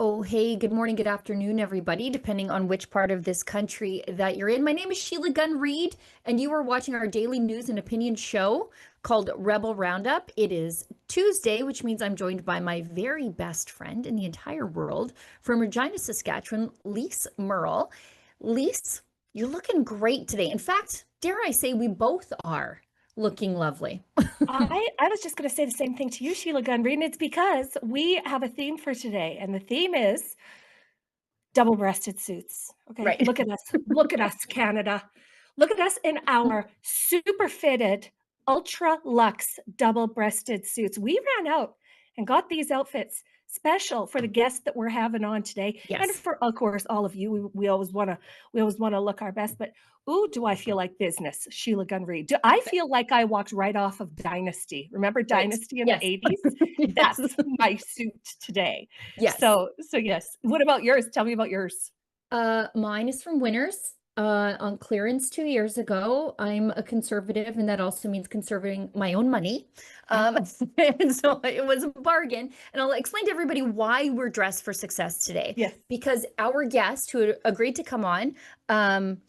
Oh, hey, good morning, good afternoon, everybody, depending on which part of this country that you're in. My name is Sheila Gunn Reid, and you are watching our daily news and opinion show called Rebel Roundup. It is Tuesday, which means I'm joined by my very best friend in the entire world from Regina, Saskatchewan, Lise Merle. Lise, you're looking great today. In fact, dare I say, we both are looking lovely. I was just going to say the same thing to you, Sheila Gunn-Reid, and it's because we have a theme for today, and the theme is double-breasted suits. Okay, Right. look at us, Canada. Look at us in our super fitted, ultra luxe double-breasted suits. We ran out and got these outfits special for the guests that we're having on today, and Yes. for, of course, all of you. We always want to look our best, but ooh, do I feel like business, Sheila Gunn-Reid? Do I feel like I walked right off of Dynasty? Remember Right. Dynasty in the Yes. 80s? Yes. That's my suit today. Yes. So yes. What about yours? Tell me about yours. Mine is from Winners on clearance 2 years ago. I'm a conservative, and that also means conserving my own money. Yeah. And so it was a bargain. And I'll explain to everybody why we're dressed for success today. Yes. Because our guest who agreed to come on,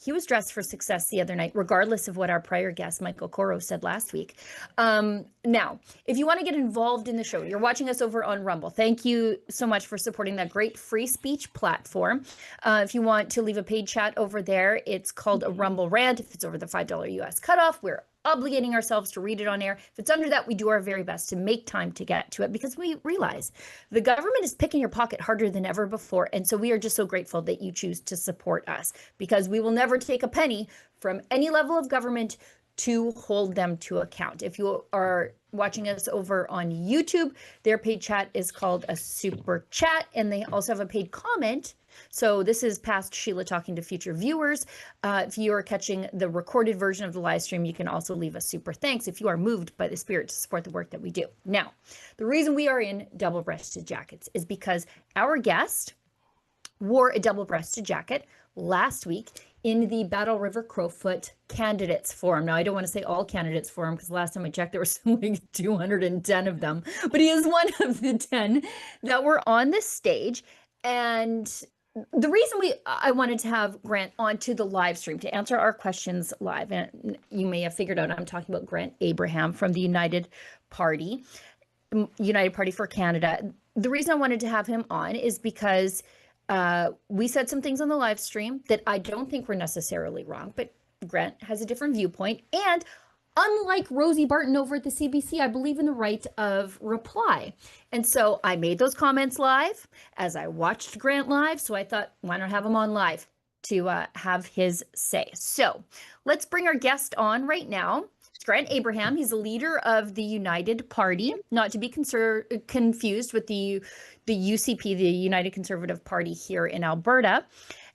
he was dressed for success the other night, regardless of what our prior guest, Michael Coro, said last week. Now, if you want to get involved in the show, you're watching us over on Rumble. Thank you so much for supporting that great free speech platform. If you want to leave a paid chat over there, it's called a Rumble Rant. If it's over the $5 US cutoff, we're obligating ourselves to read it on air. If it's under that, we do our very best to make time to get to it because we realize the government is picking your pocket harder than ever before. And so we are just so grateful that you choose to support us because we will never take a penny from any level of government to hold them to account. If you are watching us over on YouTube, their paid chat is called a super chat, and they also have a paid comment. So this is past Sheila talking to future viewers. If you are catching the recorded version of the live stream, you can also leave a super thanks if you are moved by the spirit to support the work that we do. Now, the reason we are in double-breasted jackets is because our guest wore a double-breasted jacket last week in the Battle River Crowfoot Candidates Forum. Now, I don't want to say all candidates forum because last time I checked, there were something like 210 of them, but he is one of the 10 that were on the stage. And the reason I wanted to have Grant onto the live stream to answer our questions live, and you may have figured out I'm talking about Grant Abraham from the United Party for Canada. The reason I wanted to have him on is because we said some things on the live stream that I don't think were necessarily wrong, but Grant has a different viewpoint. And unlike Rosie Barton over at the CBC, I believe in the right of reply. And so I made those comments live as I watched Grant live. So I thought, why not have him on live to have his say? So let's bring our guest on right now. Grant Abraham. He's a leader of the United Party, not to be confused with the UCP, the United Conservative Party here in Alberta.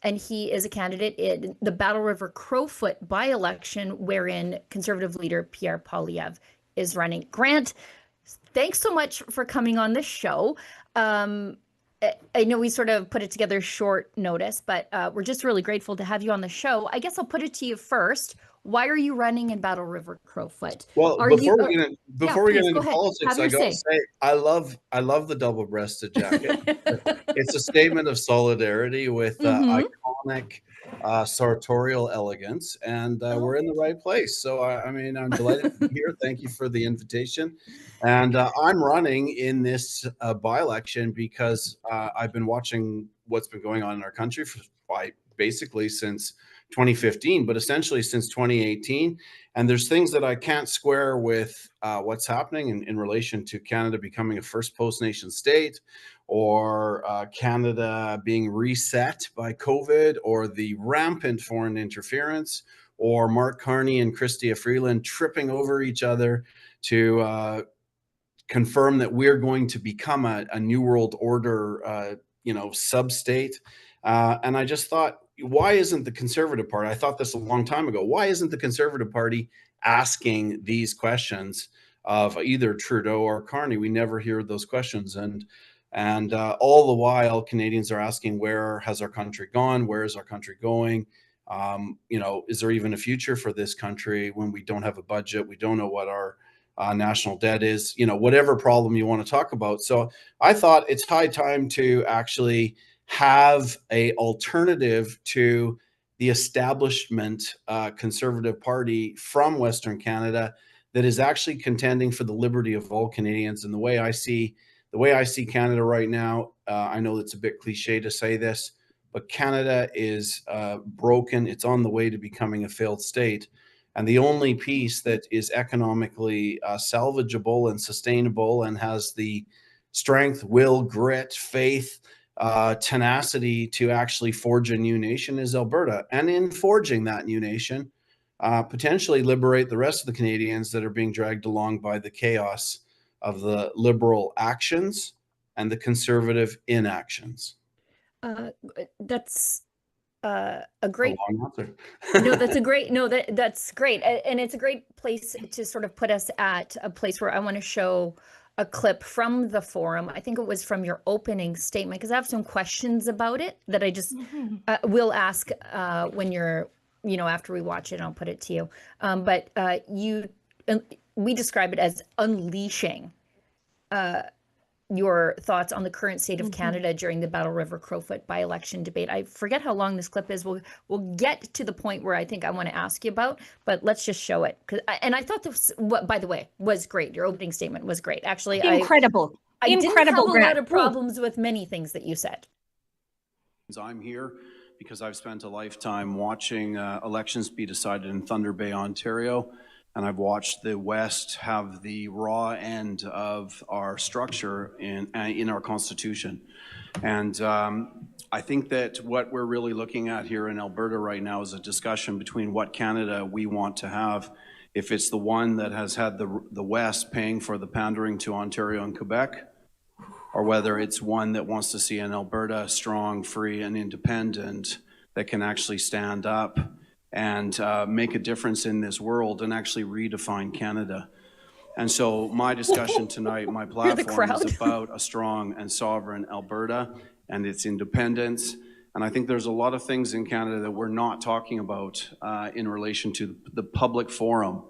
And he is a candidate in the Battle River Crowfoot by-election, wherein Conservative leader Pierre Poilievre is running. Grant, thanks so much for coming on this show. I know we sort of put it together short notice, but we're just really grateful to have you on the show. I guess I'll put it to you first. Why are you running in Battle River Crowfoot? Well, Are you? before we get Please go into ahead. politics, Have I your gotta say. say I love the double-breasted jacket. It's a statement of solidarity with Mm-hmm. iconic sartorial elegance, and Oh, we're in the thank right place. So I mean, I'm delighted to be here. Thank you for the invitation. And I'm running in this by-election because I've been watching what's been going on in our country basically since 2015, but essentially since 2018. And there's things that I can't square with what's happening in relation to Canada becoming a first Post Nation state, or Canada being reset by COVID, or the rampant foreign interference, or Mark Carney and Chrystia Freeland tripping over each other to confirm that we're going to become a New World Order, sub-state. And I just thought, why isn't the Conservative Party? I thought this a long time ago. Why isn't the Conservative Party asking these questions of either Trudeau or Carney? We never hear those questions, and all the while, Canadians are asking, where has our country gone? Where is our country going? Is there even a future for this country when we don't have a budget? We don't know what our national debt is, whatever problem you want to talk about. So I thought it's high time to actually have a alternative to the establishment Conservative Party from Western Canada that is actually contending for the liberty of all Canadians. And the way I see Canada right now, I know it's a bit cliche to say this, but Canada is broken. It's on the way to becoming a failed state. And the only piece that is economically salvageable and sustainable and has the strength, will, grit, faith, tenacity to actually forge a new nation is Alberta. And in forging that new nation, potentially liberate the rest of the Canadians that are being dragged along by the chaos of the Liberal actions and the Conservative inactions. That's a great. A long answer. No, that's a great. No, that's great, and it's a great place to sort of put us at a place where I want to show a clip from the forum. I think it was from your opening statement, because I have some questions about it that I just will ask when you're, after we watch it. I'll put it to you. But we describe it as unleashing your thoughts on the current state of Canada during the Battle River Crowfoot by-election debate. I forget how long this clip is. We'll get to the point where I think I want to ask you about, but let's just show it. And I thought this, by the way, was great. Your opening statement was great. Actually, incredible. I didn't have a lot of problems with many things that you said. I'm here because I've spent a lifetime watching elections be decided in Thunder Bay, Ontario. And I've watched the West have the raw end of our structure in our Constitution. And I think that what we're really looking at here in Alberta right now is a discussion between what Canada we want to have. If it's the one that has had the West paying for the pandering to Ontario and Quebec, or whether it's one that wants to see an Alberta strong, free, and independent that can actually stand up and make a difference in this world and actually redefine Canada. And so my discussion tonight, my platform is about a strong and sovereign Alberta and its independence. And I think there's a lot of things in Canada that we're not talking about in relation to the public forum.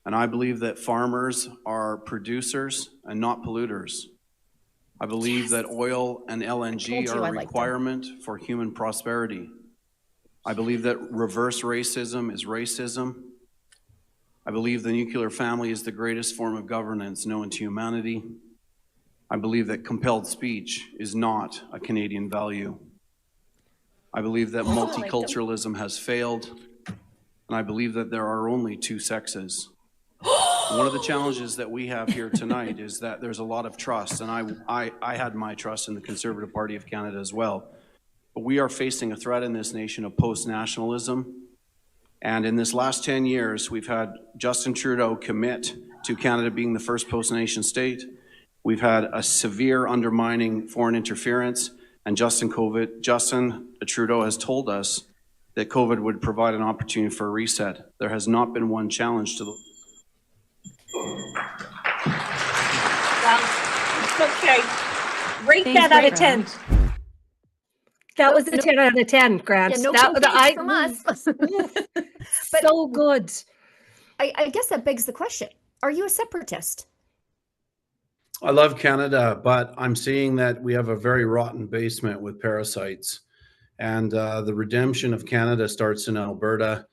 And I believe that farmers are producers and not polluters. I believe that oil and LNG are a requirement for human prosperity. I believe that reverse racism is racism. I believe the nuclear family is the greatest form of governance known to humanity. I believe that compelled speech is not a Canadian value. I believe that multiculturalism has failed, and I believe that there are only two sexes. One of the challenges that we have here tonight is that there's a lot of trust, and I had my trust in the Conservative Party of Canada as well. But we are facing a threat in this nation of post-nationalism. And in this last 10 years, we've had Justin Trudeau commit to Canada being the first post-nation state. We've had a severe undermining foreign interference. And Justin Trudeau has told us that COVID would provide an opportunity for a reset. There has not been one challenge to the... Well, okay. Rate that out of 10. That was a 10 out of 10, Grant. Yeah, no complaints from us. But so good. I guess that begs the question. Are you a separatist? I love Canada, but I'm seeing that we have a very rotten basement with parasites. And the redemption of Canada starts in Alberta.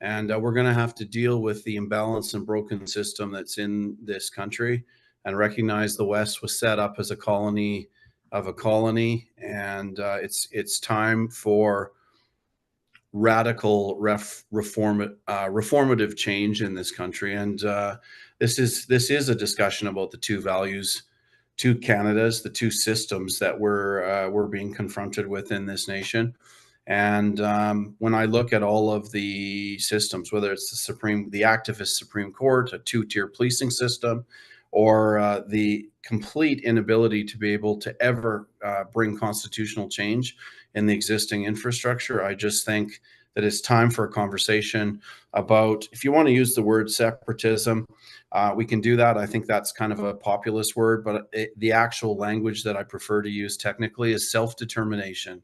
And we're going to have to deal with the imbalanced and broken system that's in this country and recognize the West was set up as a colony of a colony, and it's time for radical reformative change in this country. And this is a discussion about the two values, two Canadas, the two systems that we're being confronted with in this nation. And when I look at all of the systems, whether it's the activist Supreme Court, a two-tier policing system, or the complete inability to be able to ever bring constitutional change in the existing infrastructure, I just think that it's time for a conversation about, if you want to use the word separatism, we can do that. I think that's kind of a populist word, but the actual language that I prefer to use technically is self-determination.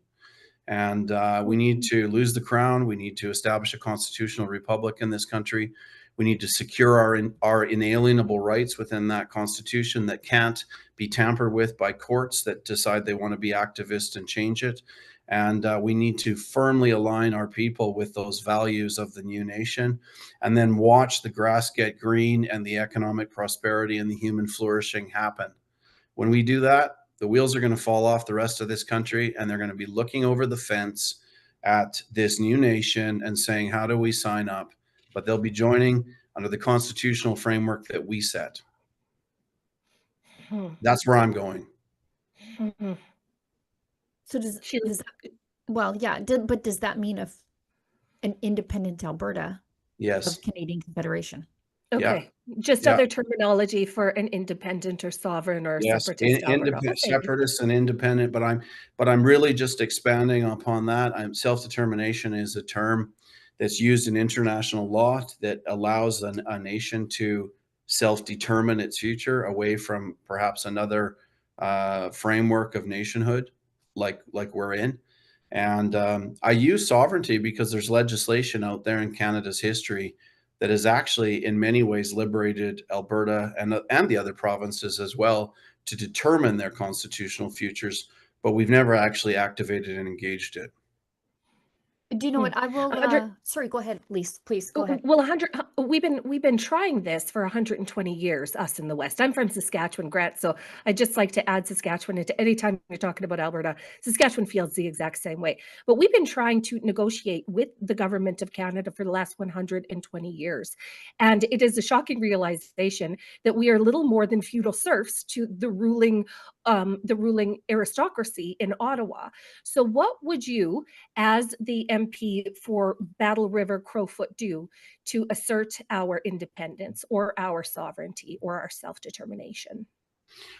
And we need to lose the crown. We need to establish a constitutional republic in this country. We need to secure our inalienable rights within that constitution that can't be tampered with by courts that decide they want to be activists and change it. And we need to firmly align our people with those values of the new nation, and then watch the grass get green and the economic prosperity and the human flourishing happen. When we do that, the wheels are going to fall off the rest of this country, and they're going to be looking over the fence at this new nation and saying, how do we sign up? But they'll be joining under the constitutional framework that we set. That's where I'm going. So does that, well, yeah, but does that mean an independent Alberta Yes. of Canadian Confederation? Okay, just other terminology for an independent or sovereign or separatist Alberta. Okay. Separatist and independent, but I'm really just expanding upon that. Self-determination is a term that's used in international law that allows a nation to self-determine its future away from perhaps another framework of nationhood like we're in. And I use sovereignty because there's legislation out there in Canada's history that has actually in many ways liberated Alberta and the other provinces as well to determine their constitutional futures, but we've never actually activated and engaged it. Do you know what? I will. Sorry, go ahead, Lise. Please go ahead. Well, we've been trying this for 120 years, us in the West. I'm from Saskatchewan, Grant, so I just like to add Saskatchewan into any time you're talking about Alberta. Saskatchewan feels the exact same way. But we've been trying to negotiate with the government of Canada for the last 120 years, and it is a shocking realization that we are little more than feudal serfs to the ruling aristocracy in Ottawa. So, what would you, as the MP for Battle River Crowfoot, do to assert our independence or our sovereignty or our self-determination?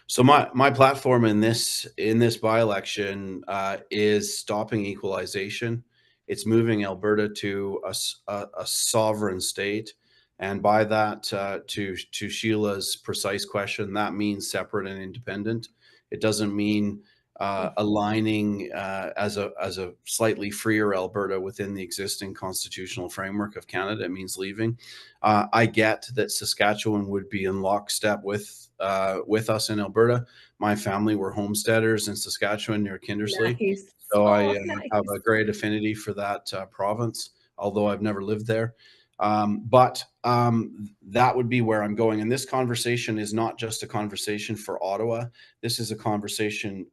So my platform in this by-election is stopping equalization. It's moving Alberta to a sovereign state, and by that, to Sheila's precise question, that means separate and independent. It doesn't mean aligning as a slightly freer Alberta within the existing constitutional framework of Canada. It means leaving. I get that Saskatchewan would be in lockstep with us in Alberta. My family were homesteaders in Saskatchewan near Kindersley. Nice. So I nice. have a great affinity for that province, although I've never lived there. But that would be where I'm going. And this conversation is not just a conversation for Ottawa. This is a conversation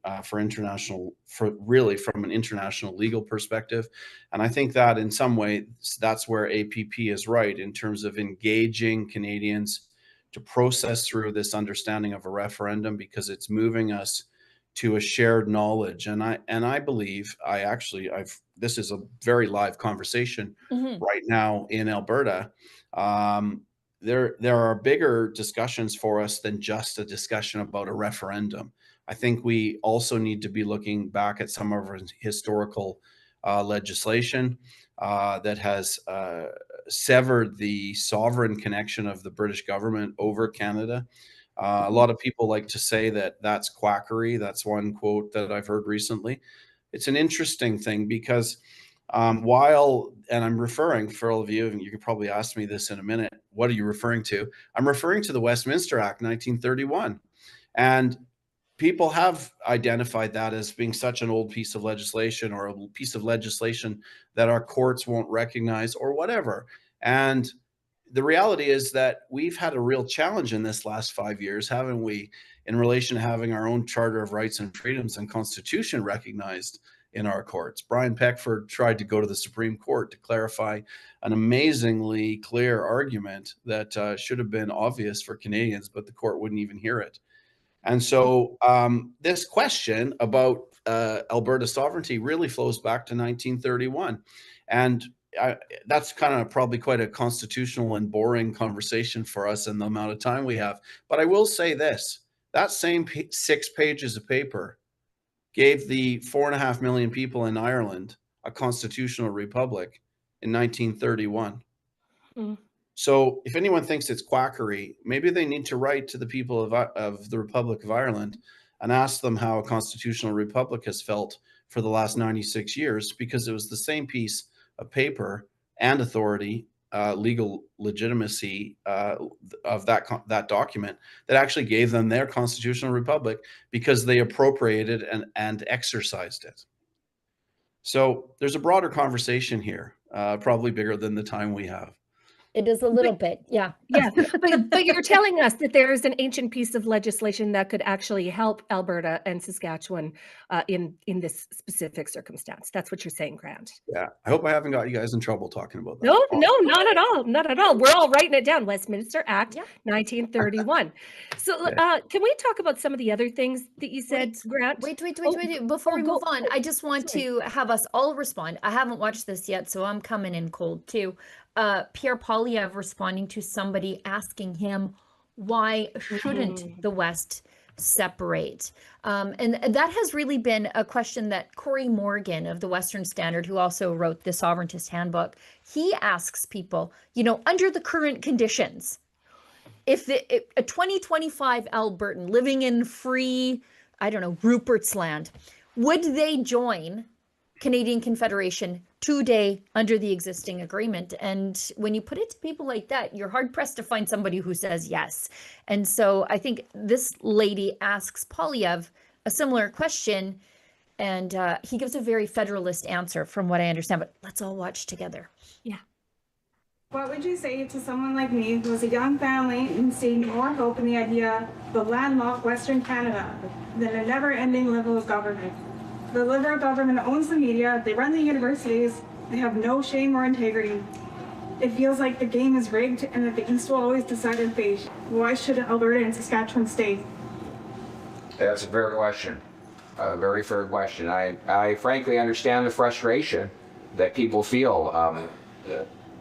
really from an international legal perspective. And I think that in some way, that's where APP is right in terms of engaging Canadians to process through this understanding of a referendum, because it's moving us to a shared knowledge. And I believe this is a very live conversation right now in Alberta. There are bigger discussions for us than just a discussion about a referendum. I think we also need to be looking back at some of our historical legislation that has severed the sovereign connection of the British government over Canada. A lot of people like to say that that's quackery. That's one quote that I've heard recently. It's an interesting thing because and I'm referring, for all of you, and you can probably ask me this in a minute, what are you referring to? I'm referring to the Westminster Act 1931. And people have identified that as being such an old piece of legislation, or a piece of legislation that our courts won't recognize or whatever. And the reality is that we've had a real challenge in this last 5 years, haven't we, in relation to having our own Charter of Rights and Freedoms and Constitution recognized in our courts. Brian Peckford tried to go to the Supreme Court to clarify an amazingly clear argument that should have been obvious for Canadians, but the court wouldn't even hear it. And so this question about Alberta sovereignty really flows back to 1931. And that's kind of probably quite a constitutional and boring conversation for us in the amount of time we have. But I will say this, that same 6 pages of paper gave the 4.5 million people in Ireland a constitutional republic in 1931. So if anyone thinks it's quackery, maybe they need to write to the people of the Republic of Ireland and ask them how a constitutional republic has felt for the last 96 years, because it was the same piece of paper and authority legal legitimacy of that document that actually gave them their constitutional republic, because they appropriated and exercised it. So there's a broader conversation here, probably bigger than the time we have. It is a little bit, yeah. Yeah, but you're telling us that there is an ancient piece of legislation that could actually help Alberta and Saskatchewan in this specific circumstance. That's what you're saying, Grant. Yeah, I hope I haven't got you guys in trouble talking about that. No, not at all, not at all. We're all writing it down. Westminster Act, 1931. So can we talk about some of the other things that you said, Grant? Wait. Before we move on, I just want to have us all respond. I haven't watched this yet, so I'm coming in cold too. Pierre Poilievre responding to somebody asking him, why shouldn't the West separate? And that has really been a question that Corey Morgan of the Western Standard, who also wrote the Sovereigntist Handbook, he asks people, under the current conditions, if a 2025 Albertan living in free, Rupert's Land, would they join Canadian Confederation today under the existing agreement? And when you put it to people like that, you're hard pressed to find somebody who says yes. And so I think this lady asks Poilievre a similar question, and he gives a very federalist answer from what I understand, but let's all watch together. Yeah. What would you say to someone like me who was a young family and seeing more hope in the idea of the landlocked Western Canada than a never-ending Liberal government? The Liberal government owns the media, they run the universities, they have no shame or integrity. It feels like the game is rigged and that the East will always decide their fate. Why should Alberta and Saskatchewan stay? That's a fair question, a very fair question. I frankly understand the frustration that people feel.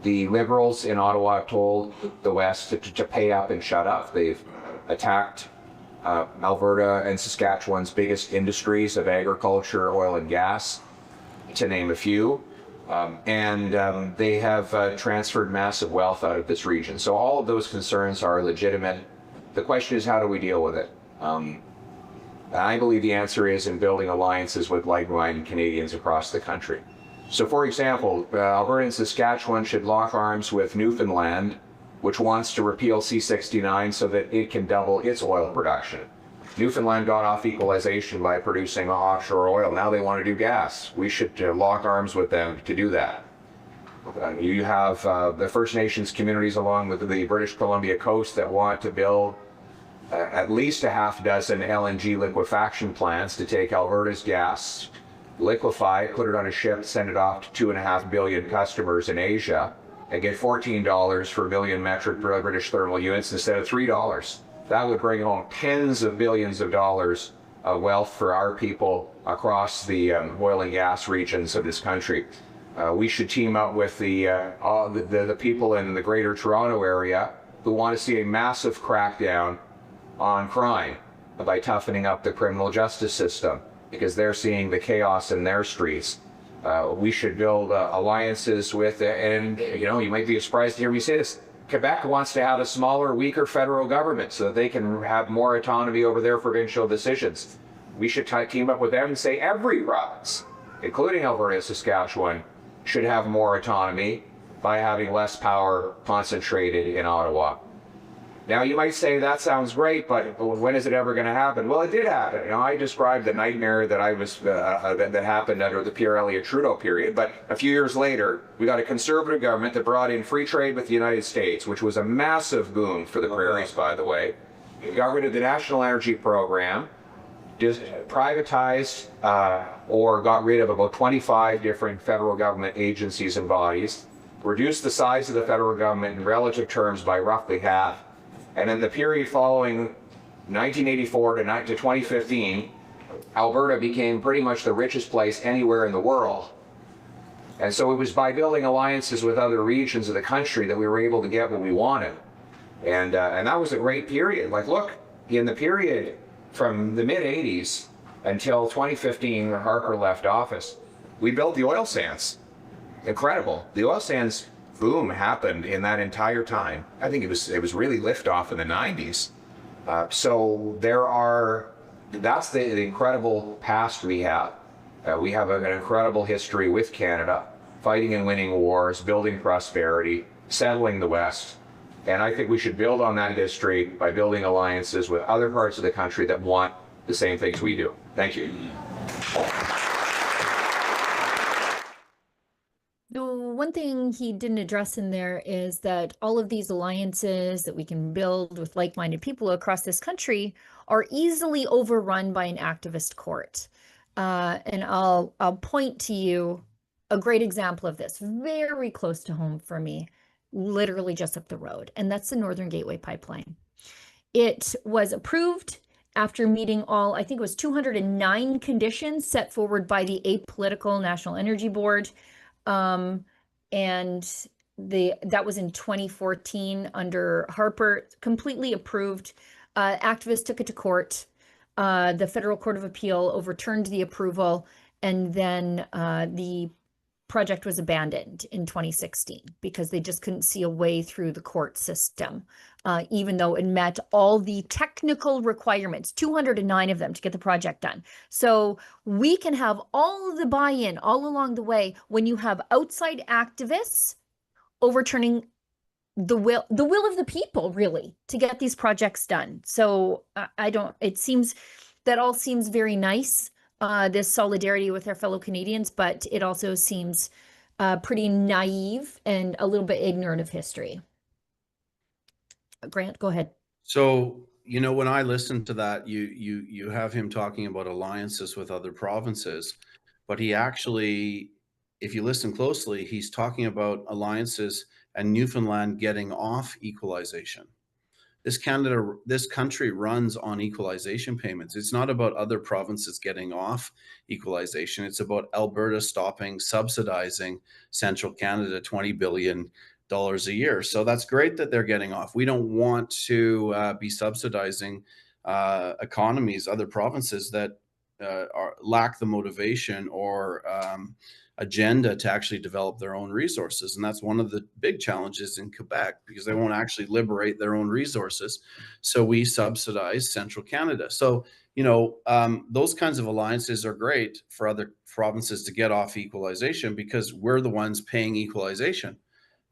The Liberals in Ottawa have told the West to pay up and shut up. They've attacked Alberta and Saskatchewan's biggest industries of agriculture, oil and gas, to name a few. And they have transferred massive wealth out of this region. So all of those concerns are legitimate. The question is, how do we deal with it? I believe the answer is in building alliances with like-minded Canadians across the country. So for example, Alberta and Saskatchewan should lock arms with Newfoundland, which wants to repeal C-69 so that it can double its oil production. Newfoundland got off equalization by producing offshore oil. Now they want to do gas. We should lock arms with them to do that. You have the First Nations communities along with the British Columbia coast that want to build at least a half dozen LNG liquefaction plants to take Alberta's gas, liquefy it, put it on a ship, send it off to 2.5 billion customers in Asia, and get $14 per million metric British thermal units instead of $3. That would bring home tens of billions of dollars of wealth for our people across the oil and gas regions of this country. We should team up with the people in the Greater Toronto area who want to see a massive crackdown on crime by toughening up the criminal justice system, because they're seeing the chaos in their streets. We should build alliances with, and you might be surprised to hear me say this, Quebec wants to have a smaller, weaker federal government so that they can have more autonomy over their provincial decisions. We should team up with them and say every province, including Alberta and Saskatchewan, should have more autonomy by having less power concentrated in Ottawa. Now you might say that sounds great, but when is it ever going to happen? Well, it did happen. I described the nightmare that that happened under the Pierre Elliott Trudeau period. But a few years later, we got a conservative government that brought in free trade with the United States, which was a massive boon for the prairies, by the way. It got rid of the National Energy Program, privatized or got rid of about 25 different federal government agencies and bodies, reduced the size of the federal government in relative terms by roughly half. And in the period following 1984 to 2015, Alberta became pretty much the richest place anywhere in the world. And so it was by building alliances with other regions of the country that we were able to get what we wanted. And that was a great period. Like, look, in the period from the mid-'80s until 2015, when Harper left office, we built the oil sands. Incredible. The oil sands boom happened in that entire time. I think it was really liftoff in the 90s. So that's the incredible past we have. We have an incredible history with Canada, fighting and winning wars, building prosperity, settling the West. And I think we should build on that history by building alliances with other parts of the country that want the same things we do. Thank you. The one thing he didn't address in there is that all of these alliances that we can build with like-minded people across this country are easily overrun by an activist court. And I'll point to you a great example of this, very close to home for me, literally just up the road, and that's the Northern Gateway Pipeline. It was approved after meeting all, I think it was 209 conditions set forward by the apolitical National Energy Board. And that was in 2014 under Harper, completely approved. Activists took it to court. The Federal Court of Appeal overturned the approval, and then the project was abandoned in 2016 because they just couldn't see a way through the court system, even though it met all the technical requirements, 209 of them, to get the project done. So we can have all of the buy-in all along the way when you have outside activists overturning the will of the people, really, to get these projects done. So it seems that all seems very nice, this solidarity with our fellow Canadians, but it also seems pretty naive and a little bit ignorant of history. Grant, go ahead. So, you know, when I listen to that, you have him talking about alliances with other provinces, but he actually, if you listen closely, he's talking about alliances and Newfoundland getting off equalization. This country runs on equalization payments. It's not about other provinces getting off equalization. It's about Alberta stopping subsidizing Central Canada $20 billion a year. So that's great that they're getting off. We don't want to be subsidizing economies, other provinces that lack the motivation or agenda to actually develop their own resources. And that's one of the big challenges in Quebec, because they won't actually liberate their own resources. So we subsidize Central Canada. So, you know, those kinds of alliances are great for other provinces to get off equalization because we're the ones paying equalization.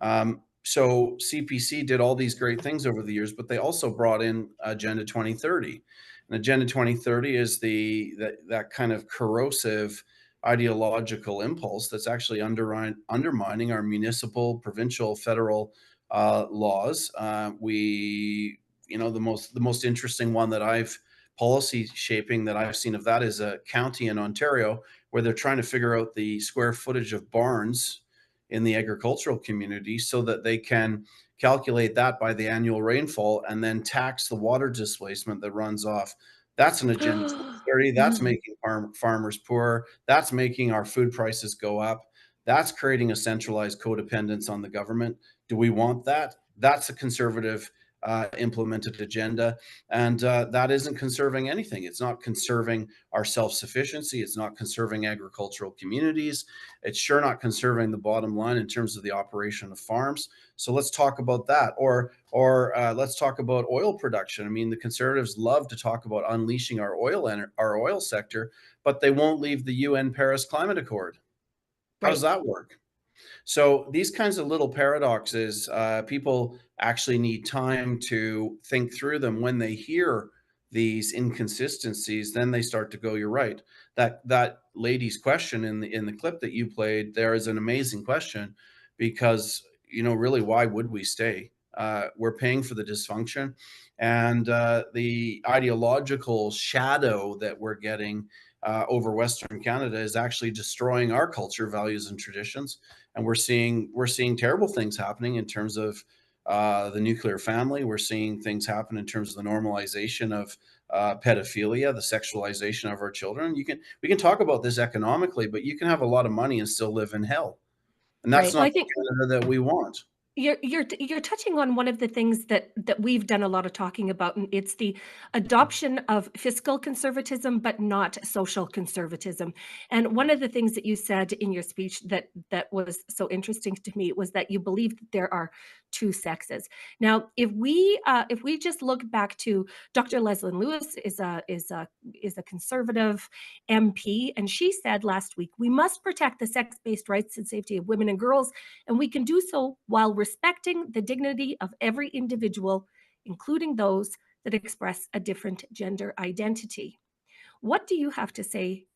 So CPC did all these great things over the years, but they also brought in Agenda 2030. And Agenda 2030 is that kind of corrosive ideological impulse that's actually undermining our municipal, provincial, federal laws. You know, the most interesting one that policy shaping that I've seen of that is a county in Ontario where they're trying to figure out the square footage of barns in the agricultural community so that they can calculate that by the annual rainfall and then tax the water displacement that runs off. That's an Agenda 2030. That's making farmers poor. That's making our food prices go up. That's creating a centralized codependence on the government. Do we want that? That's a conservative implemented agenda. And that isn't conserving anything. It's not conserving our self-sufficiency. It's not conserving agricultural communities. It's sure not conserving the bottom line in terms of the operation of farms. So let's talk about that. Or let's talk about oil production. I mean, the Conservatives love to talk about unleashing our oil sector, but they won't leave the UN Paris Climate Accord. How does that work? So these kinds of little paradoxes, people actually need time to think through them. When they hear these inconsistencies, then they start to go, you're right. That lady's question in the clip that you played there is an amazing question, because, you know, really, why would we stay? We're paying for the dysfunction, and the ideological shadow that we're getting over Western Canada is actually destroying our culture, values, and traditions. And we're seeing terrible things happening in terms of the nuclear family. We're seeing things happen in terms of the normalization of pedophilia, the sexualization of our children. We can talk about this economically, but you can have a lot of money and still live in hell. And that's not the Canada that we want. You're touching on one of the things that we've done a lot of talking about, and it's the adoption of fiscal conservatism, but not social conservatism. And one of the things that you said in your speech that was so interesting to me was that you believe that there are two sexes. Now, if we just look back to Dr. Leslyn Lewis is a conservative MP, and she said last week, we must protect the sex-based rights and safety of women and girls, and we can do so while respecting the dignity of every individual, including those that express a different gender identity. What do you have to say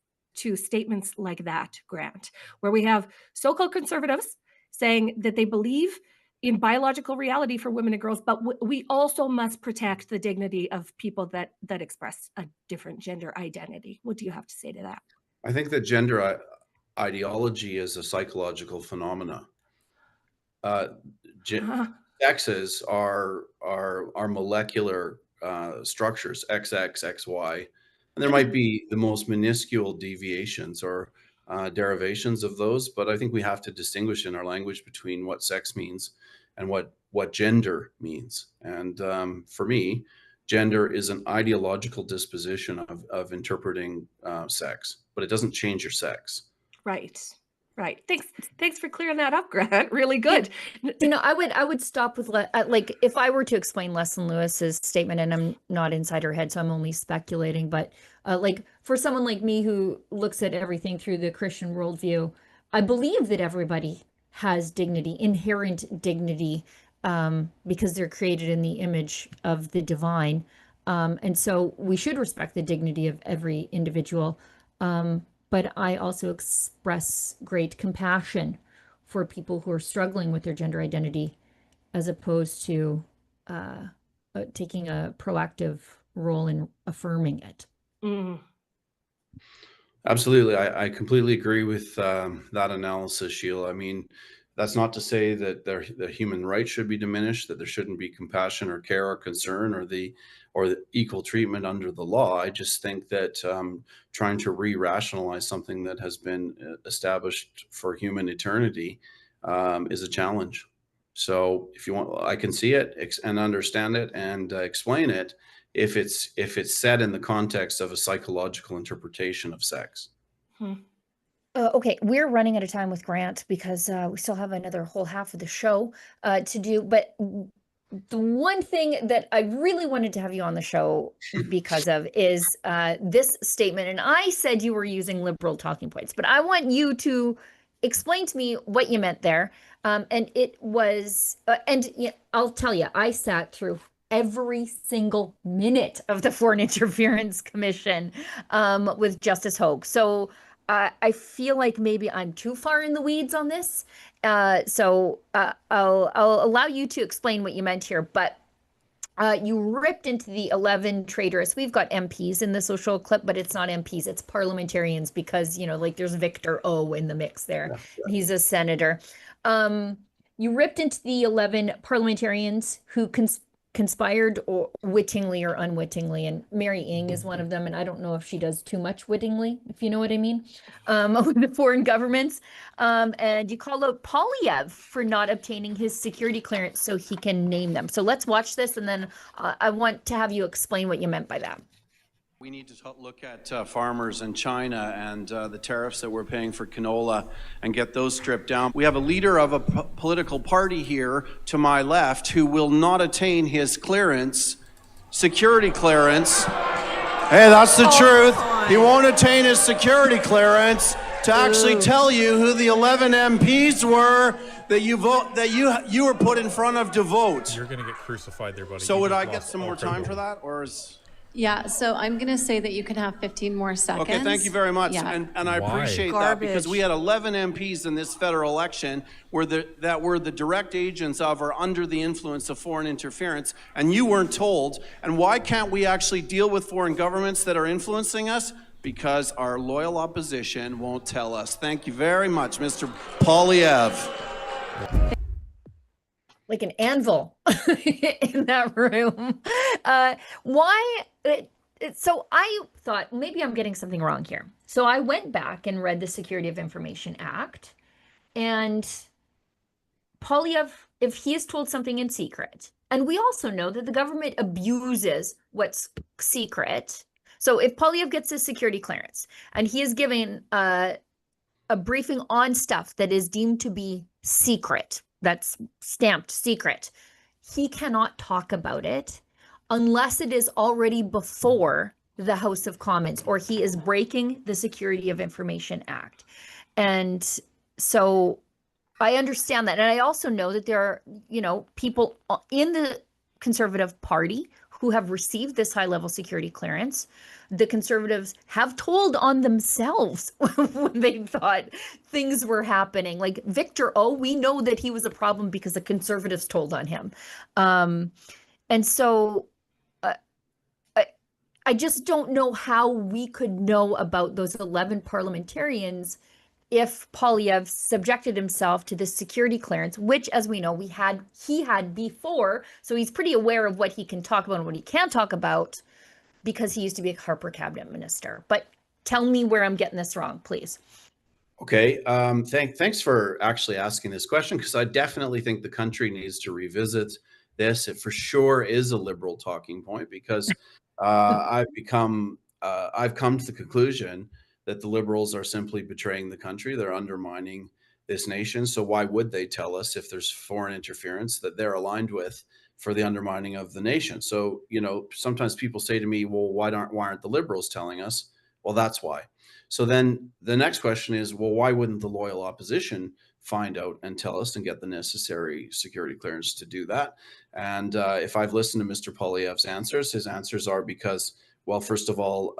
to statements like that, Grant, where we have so-called conservatives saying that they believe in biological reality for women and girls, but we also must protect the dignity of people that express a different gender identity? What do you have to say to that? I think that gender ideology is a psychological phenomena. Sexes are molecular structures, XX, XY, and there might be the most minuscule deviations or derivations of those, but I think we have to distinguish in our language between what sex means and what gender means. And for me, gender is an ideological disposition of interpreting sex, but it doesn't change your sex. Right. Right. Thanks for clearing that up, Grant. Really good. You know, I would stop with like if I were to explain Leslyn Lewis's statement, and I'm not inside her head, so I'm only speculating. But like for someone like me who looks at everything through the Christian worldview, I believe that everybody has dignity, inherent dignity, because they're created in the image of the divine, and so we should respect the dignity of every individual. But I also express great compassion for people who are struggling with their gender identity, as opposed to taking a proactive role in affirming it. Mm. Absolutely. I completely agree with that analysis, Sheila. I mean, that's not to say that the human rights should be diminished, that there shouldn't be compassion or care or concern or the equal treatment under the law. I just think that trying to re-rationalize something that has been established for human eternity is a challenge. So if you want, I can see it and understand it and explain it if it's set in the context of a psychological interpretation of sex. Okay, we're running out of time with Grant because we still have another whole half of the show to do. But the one thing that I really wanted to have you on the show because of is this statement. And I said you were using liberal talking points, but I want you to explain to me what you meant there. And it was, and yeah, I'll tell you, I sat through every single minute of the Foreign Interference Commission with Justice Hogue. So I feel like maybe I'm too far in the weeds on this. So I'll allow you to explain what you meant here, but you ripped into the 11 traitorous. We've got MPs in the social clip, but it's not MPs, it's parliamentarians because, you know, like there's Victor O in the mix there. Yeah. He's a senator. You ripped into the 11 parliamentarians who conspired or wittingly or unwittingly, and Mary Ng is one of them, and I don't know if she does too much wittingly, if you know what I mean, with the foreign governments. And you call out Poilievre for not obtaining his security clearance so he can name them. So let's watch this, and then I want to have you explain what you meant by that. We need to look at farmers in China and the tariffs that we're paying for canola and get those stripped down. We have a leader of a political party here to my left who will not attain his clearance, security clearance. Hey, that's the truth. He won't attain his security clearance to actually tell you who the 11 MPs were that you were put in front of to vote. You're going to get crucified there, buddy. So would I get some more time for that, or is... Yeah, so I'm going to say that you can have 15 more seconds. Okay, thank you very much. Yeah. And I appreciate that because we had 11 MPs in this federal election that were the direct agents of or under the influence of foreign interference, and you weren't told. And why can't we actually deal with foreign governments that are influencing us? Because our loyal opposition won't tell us. Thank you very much, Mr. Poilievre. Like an anvil in that room. So I thought maybe I'm getting something wrong here. So I went back and read the Security of Information Act, and Poilievre, if he is told something in secret, and we also know that the government abuses what's secret. So if Poilievre gets his security clearance and he is given a briefing on stuff that is deemed to be secret, that's stamped secret, he cannot talk about it unless it is already before the House of Commons, or he is breaking the Security of Information Act. And so I understand that. And I also know that there are, people in the Conservative Party who have received this high level security clearance. The Conservatives have told on themselves when they thought things were happening. Like Victor O, we know that he was a problem because the Conservatives told on him. And so I just don't know how we could know about those 11 parliamentarians if Poilievre subjected himself to this security clearance, which, as we know, he had before. So he's pretty aware of what he can talk about and what he can't talk about because he used to be a Harper cabinet minister. But tell me where I'm getting this wrong, please. Okay. Thanks for actually asking this question, because I definitely think the country needs to revisit this. It for sure is a Liberal talking point, because I've come to the conclusion that the Liberals are simply betraying the country. They're undermining this nation. So why would they tell us if there's foreign interference that they're aligned with for the undermining of the nation? So, sometimes people say to me, well, why aren't the Liberals telling us? Well, that's why. So then the next question is, well, why wouldn't the loyal opposition find out and tell us and get the necessary security clearance to do that? And if I've listened to Mr. Poilievre's answers, his answers are because, well, first of all,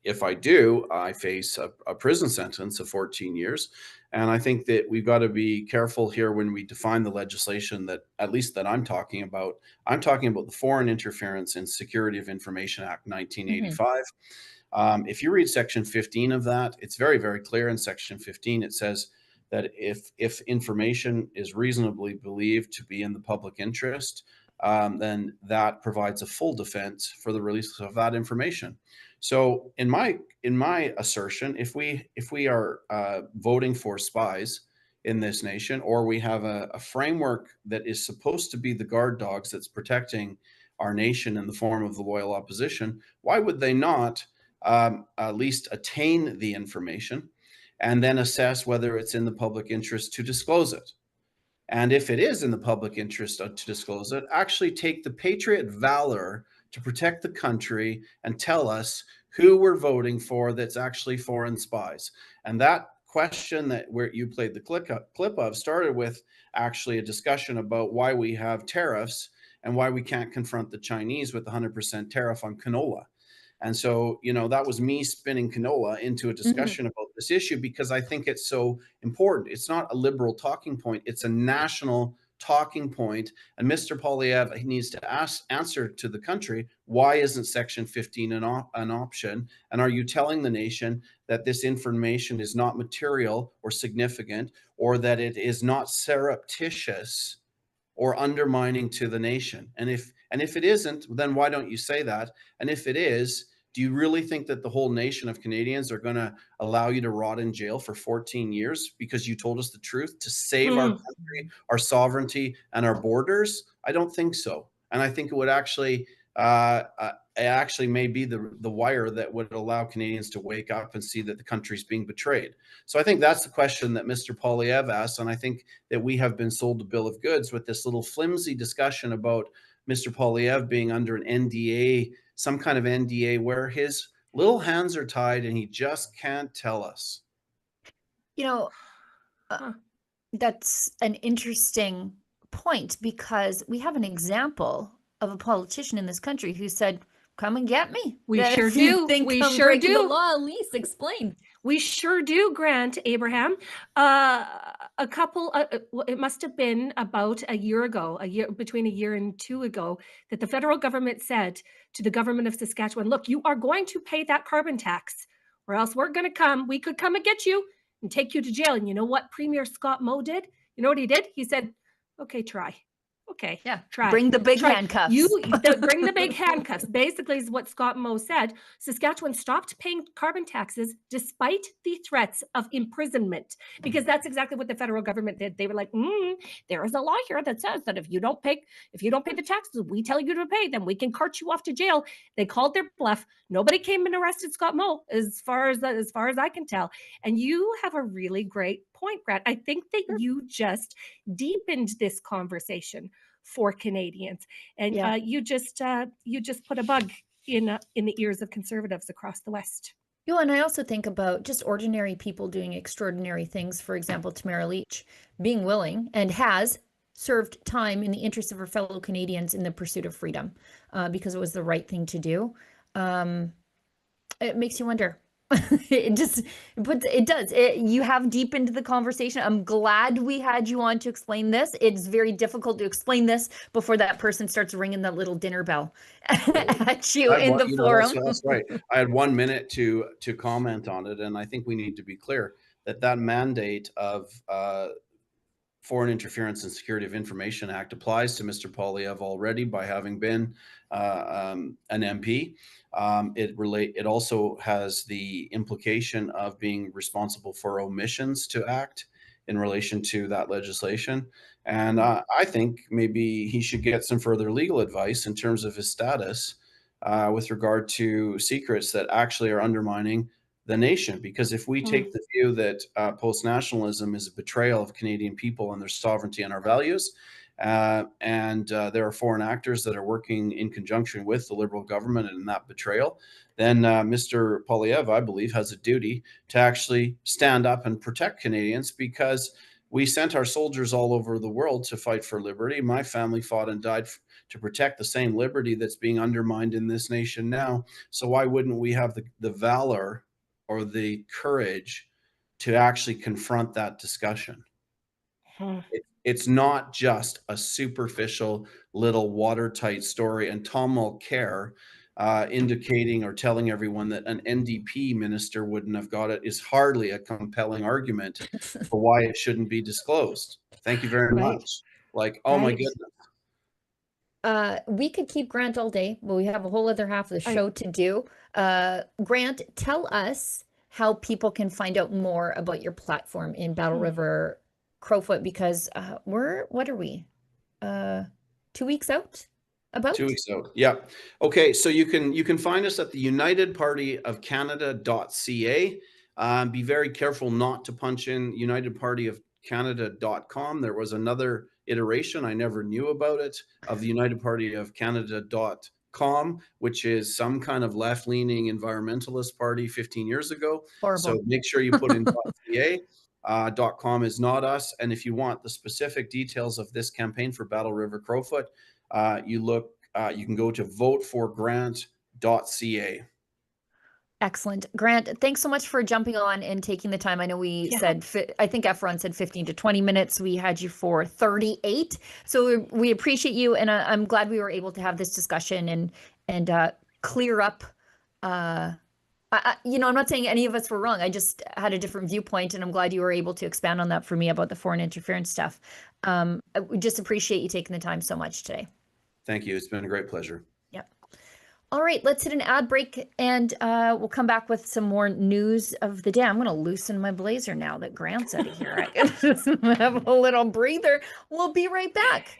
if I do, I face a prison sentence of 14 years. And I think that we've got to be careful here when we define the legislation that, at least that I'm talking about. I'm talking about the Foreign Interference in Security of Information Act 1985. If you read Section 15 of that, it's very, very clear. In Section 15, it says that if information is reasonably believed to be in the public interest, then that provides a full defense for the release of that information. So in my assertion, if we are voting for spies in this nation, or we have a framework that is supposed to be the guard dogs that's protecting our nation in the form of the loyal opposition, why would they not at least attain the information and then assess whether it's in the public interest to disclose it? And if it is in the public interest to disclose it, actually take the patriot valor to protect the country and tell us who we're voting for that's actually foreign spies. And that question where you played the clip of started with actually a discussion about why we have tariffs and why we can't confront the Chinese with 100% tariff on canola. And so, that was me spinning canola into a discussion about this issue, because I think it's so important. It's not a Liberal talking point. It's a national talking point. And Mr. Poilievre needs to answer to the country, why isn't Section 15 an option? And are you telling the nation that this information is not material or significant, or that it is not surreptitious or undermining to the nation? And if it isn't, then why don't you say that? And if it is, do you really think that the whole nation of Canadians are going to allow you to rot in jail for 14 years because you told us the truth to save our country, our sovereignty, and our borders? I don't think so. And I think it would actually may be the wire that would allow Canadians to wake up and see that the country's being betrayed. So I think that's the question that Mr. Poilievre asked. And I think that we have been sold a bill of goods with this little flimsy discussion about Mr. Poilievre being under an NDA, some kind of NDA where his little hands are tied and he just can't tell us. That's an interesting point, because we have an example of a politician in this country who said, come and get me. We sure do. We sure do. The law, Elise, explain. We sure do, Grant Abraham. A couple, it must have been about between a year and two ago, that the federal government said to the government of Saskatchewan, look, you are going to pay that carbon tax, or else we could come and get you and take you to jail. And you know what Premier Scott Moe did? You know what he did? He said, okay, try. Okay. Yeah. Try. Bring the big handcuffs. Bring the big handcuffs. Basically is what Scott Moe said. Saskatchewan stopped paying carbon taxes despite the threats of imprisonment, because that's exactly what the federal government did. They were like, there is a law here that says that if you don't pay the taxes we tell you to pay, then we can cart you off to jail. They called their bluff. Nobody came and arrested Scott Moe, as far as I can tell. And you have a really great point, Brad. I think that you just deepened this conversation for Canadians, and you just put a bug in the ears of Conservatives across the West. You know, and I also think about just ordinary people doing extraordinary things. For example, Tamara Leach being willing and has served time in the interest of her fellow Canadians in the pursuit of freedom because it was the right thing to do. It makes you wonder. It just, but it does. You have deepened the conversation. I'm glad we had you on to explain this. It's very difficult to explain this before that person starts ringing that little dinner bell at you in the forum. That's right. I had 1 minute to comment on it, and I think we need to be clear that mandate of Foreign Interference and Security of Information Act applies to Mr. Poilievre already by having been an MP. It also has the implication of being responsible for omissions to act in relation to that legislation. And I think maybe he should get some further legal advice in terms of his status with regard to secrets that actually are undermining the nation. Because if we take the view that post-nationalism is a betrayal of Canadian people and their sovereignty and our values, and there are foreign actors that are working in conjunction with the Liberal government in that betrayal, then Mr. Poilievre, I believe, has a duty to actually stand up and protect Canadians, because we sent our soldiers all over the world to fight for liberty. My family fought and died to protect the same liberty that's being undermined in this nation now. So why wouldn't we have the valor or the courage to actually confront that discussion? It's not just a superficial little watertight story. And Tom Mulcair indicating or telling everyone that an NDP minister wouldn't have got it is hardly a compelling argument for why it shouldn't be disclosed. Thank you very much. Like, oh my goodness. We could keep Grant all day, but we have a whole other half of the show to do. Grant, tell us how people can find out more about your platform in Battle River Crowfoot, because what are we? 2 weeks out? About 2 weeks out. Yeah. Okay. So you can find us at the unitedpartyofcanada.ca. Be very careful not to punch in unitedpartyofcanada.com. There was another iteration, I never knew about it, of the unitedpartyofcanada.com, which is some kind of left-leaning environmentalist party 15 years ago. Horrible. So make sure you put in .ca. .com is not us. And if you want the specific details of this campaign for Battle River Crowfoot, you can go to voteforgrant.ca. Excellent. Grant, thanks so much for jumping on and taking the time. I know we said, I think Efron said 15 to 20 minutes. We had you for 38. So we appreciate you. And I'm glad we were able to have this discussion and clear up. I'm not saying any of us were wrong. I just had a different viewpoint, and I'm glad you were able to expand on that for me about the foreign interference stuff. We just appreciate you taking the time so much today. Thank you. It's been a great pleasure. All right, let's hit an ad break, and we'll come back with some more news of the day. I'm going to loosen my blazer now that Grant's out of here. I can just have a little breather. We'll be right back.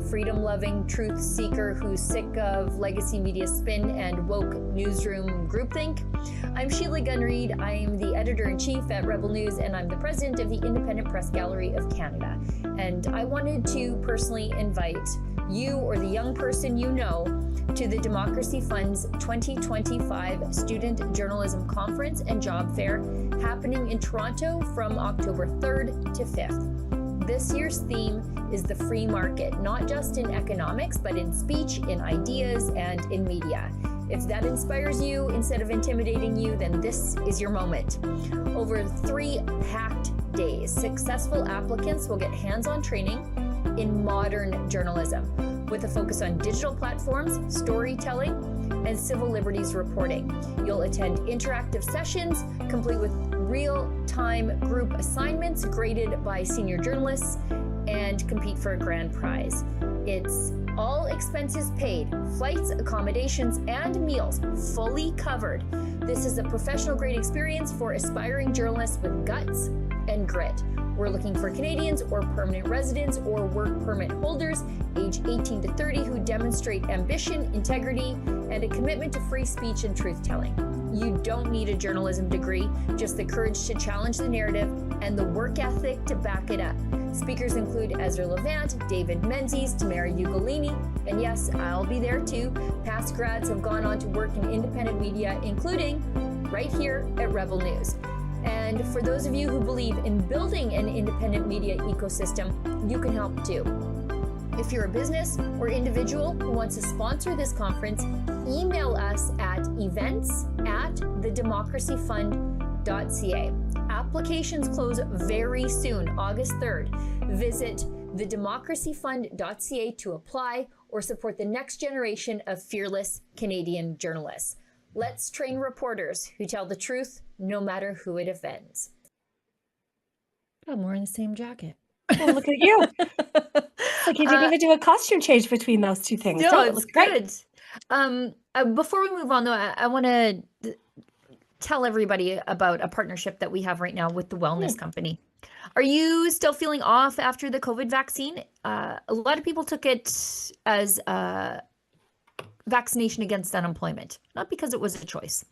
Freedom-loving truth seeker who's sick of legacy media spin and woke newsroom groupthink. I'm Sheila Gunn-Reid. I am the editor-in-chief at Rebel News, and I'm the president of the Independent Press Gallery of Canada. And I wanted to personally invite you or the young person you know to the Democracy Fund's 2025 Student Journalism Conference and Job Fair happening in Toronto from October 3rd to 5th. this year's theme is the free market, not just in economics, but in speech, in ideas, and in media. If that inspires you instead of intimidating you, then this is your moment. Over 3 packed days, successful applicants will get hands-on training in modern journalism with a focus on digital platforms, storytelling, and civil liberties reporting. You'll attend interactive sessions complete with real-time group assignments graded by senior journalists and compete for a grand prize. It's all expenses paid, flights, accommodations, and meals fully covered. This is a professional grade experience for aspiring journalists with guts and grit. We're looking for Canadians or permanent residents or work permit holders age 18 to 30 who demonstrate ambition, integrity, and a commitment to free speech and truth-telling. You don't need a journalism degree, just the courage to challenge the narrative and the work ethic to back it up. Speakers include Ezra Levant, David Menzies, Tamara Ugolini, and yes, I'll be there too. Past grads have gone on to work in independent media, including right here at Rebel News. And for those of you who believe in building an independent media ecosystem, you can help too. If you're a business or individual who wants to sponsor this conference, email us at events@thedemocracyfund.ca. Applications close very soon, August 3rd. Visit thedemocracyfund.ca to apply or support the next generation of fearless Canadian journalists. Let's train reporters who tell the truth, no matter who it offends. I'm wearing the same jacket. Oh, look at you. It's like you didn't even do a costume change between those two things. No, No, it it's looks great. good. Before we move on, though, I want to tell everybody about a partnership that we have right now with the Wellness Company. Are you still feeling off after the COVID vaccine? A lot of people took it as vaccination against unemployment, not because it was a choice.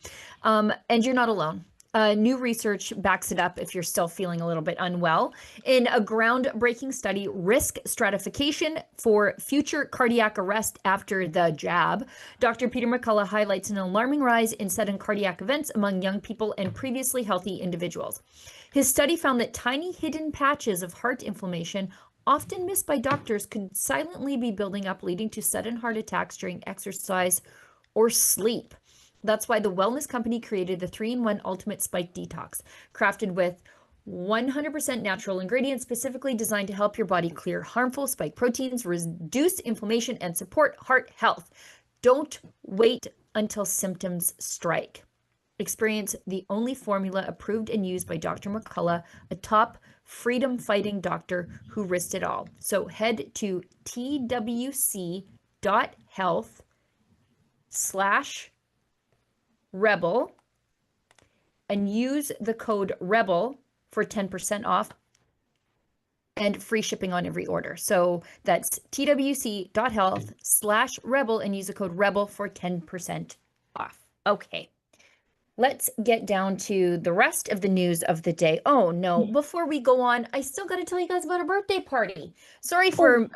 And you're not alone. New research backs it up if you're still feeling a little bit unwell. In a groundbreaking study, Risk Stratification for Future Cardiac Arrest After the Jab, Dr. Peter McCullough highlights an alarming rise in sudden cardiac events among young people and previously healthy individuals. His study found that tiny hidden patches of heart inflammation, often missed by doctors, could silently be building up, leading to sudden heart attacks during exercise or sleep. That's why the Wellness Company created the 3-in-1 Ultimate Spike Detox, crafted with 100% natural ingredients specifically designed to help your body clear harmful spike proteins, reduce inflammation, and support heart health. Don't wait until symptoms strike. Experience the only formula approved and used by Dr. McCullough, a top freedom-fighting doctor who risked it all. So head to twc.health/rebel and use the code REBEL for 10% off and free shipping on every order. So that's twc.health/rebel and use the code REBEL for 10% off. Okay. Let's get down to the rest of the news of the day. Oh no, before we go on, I still got to tell you guys about a birthday party. Sorry for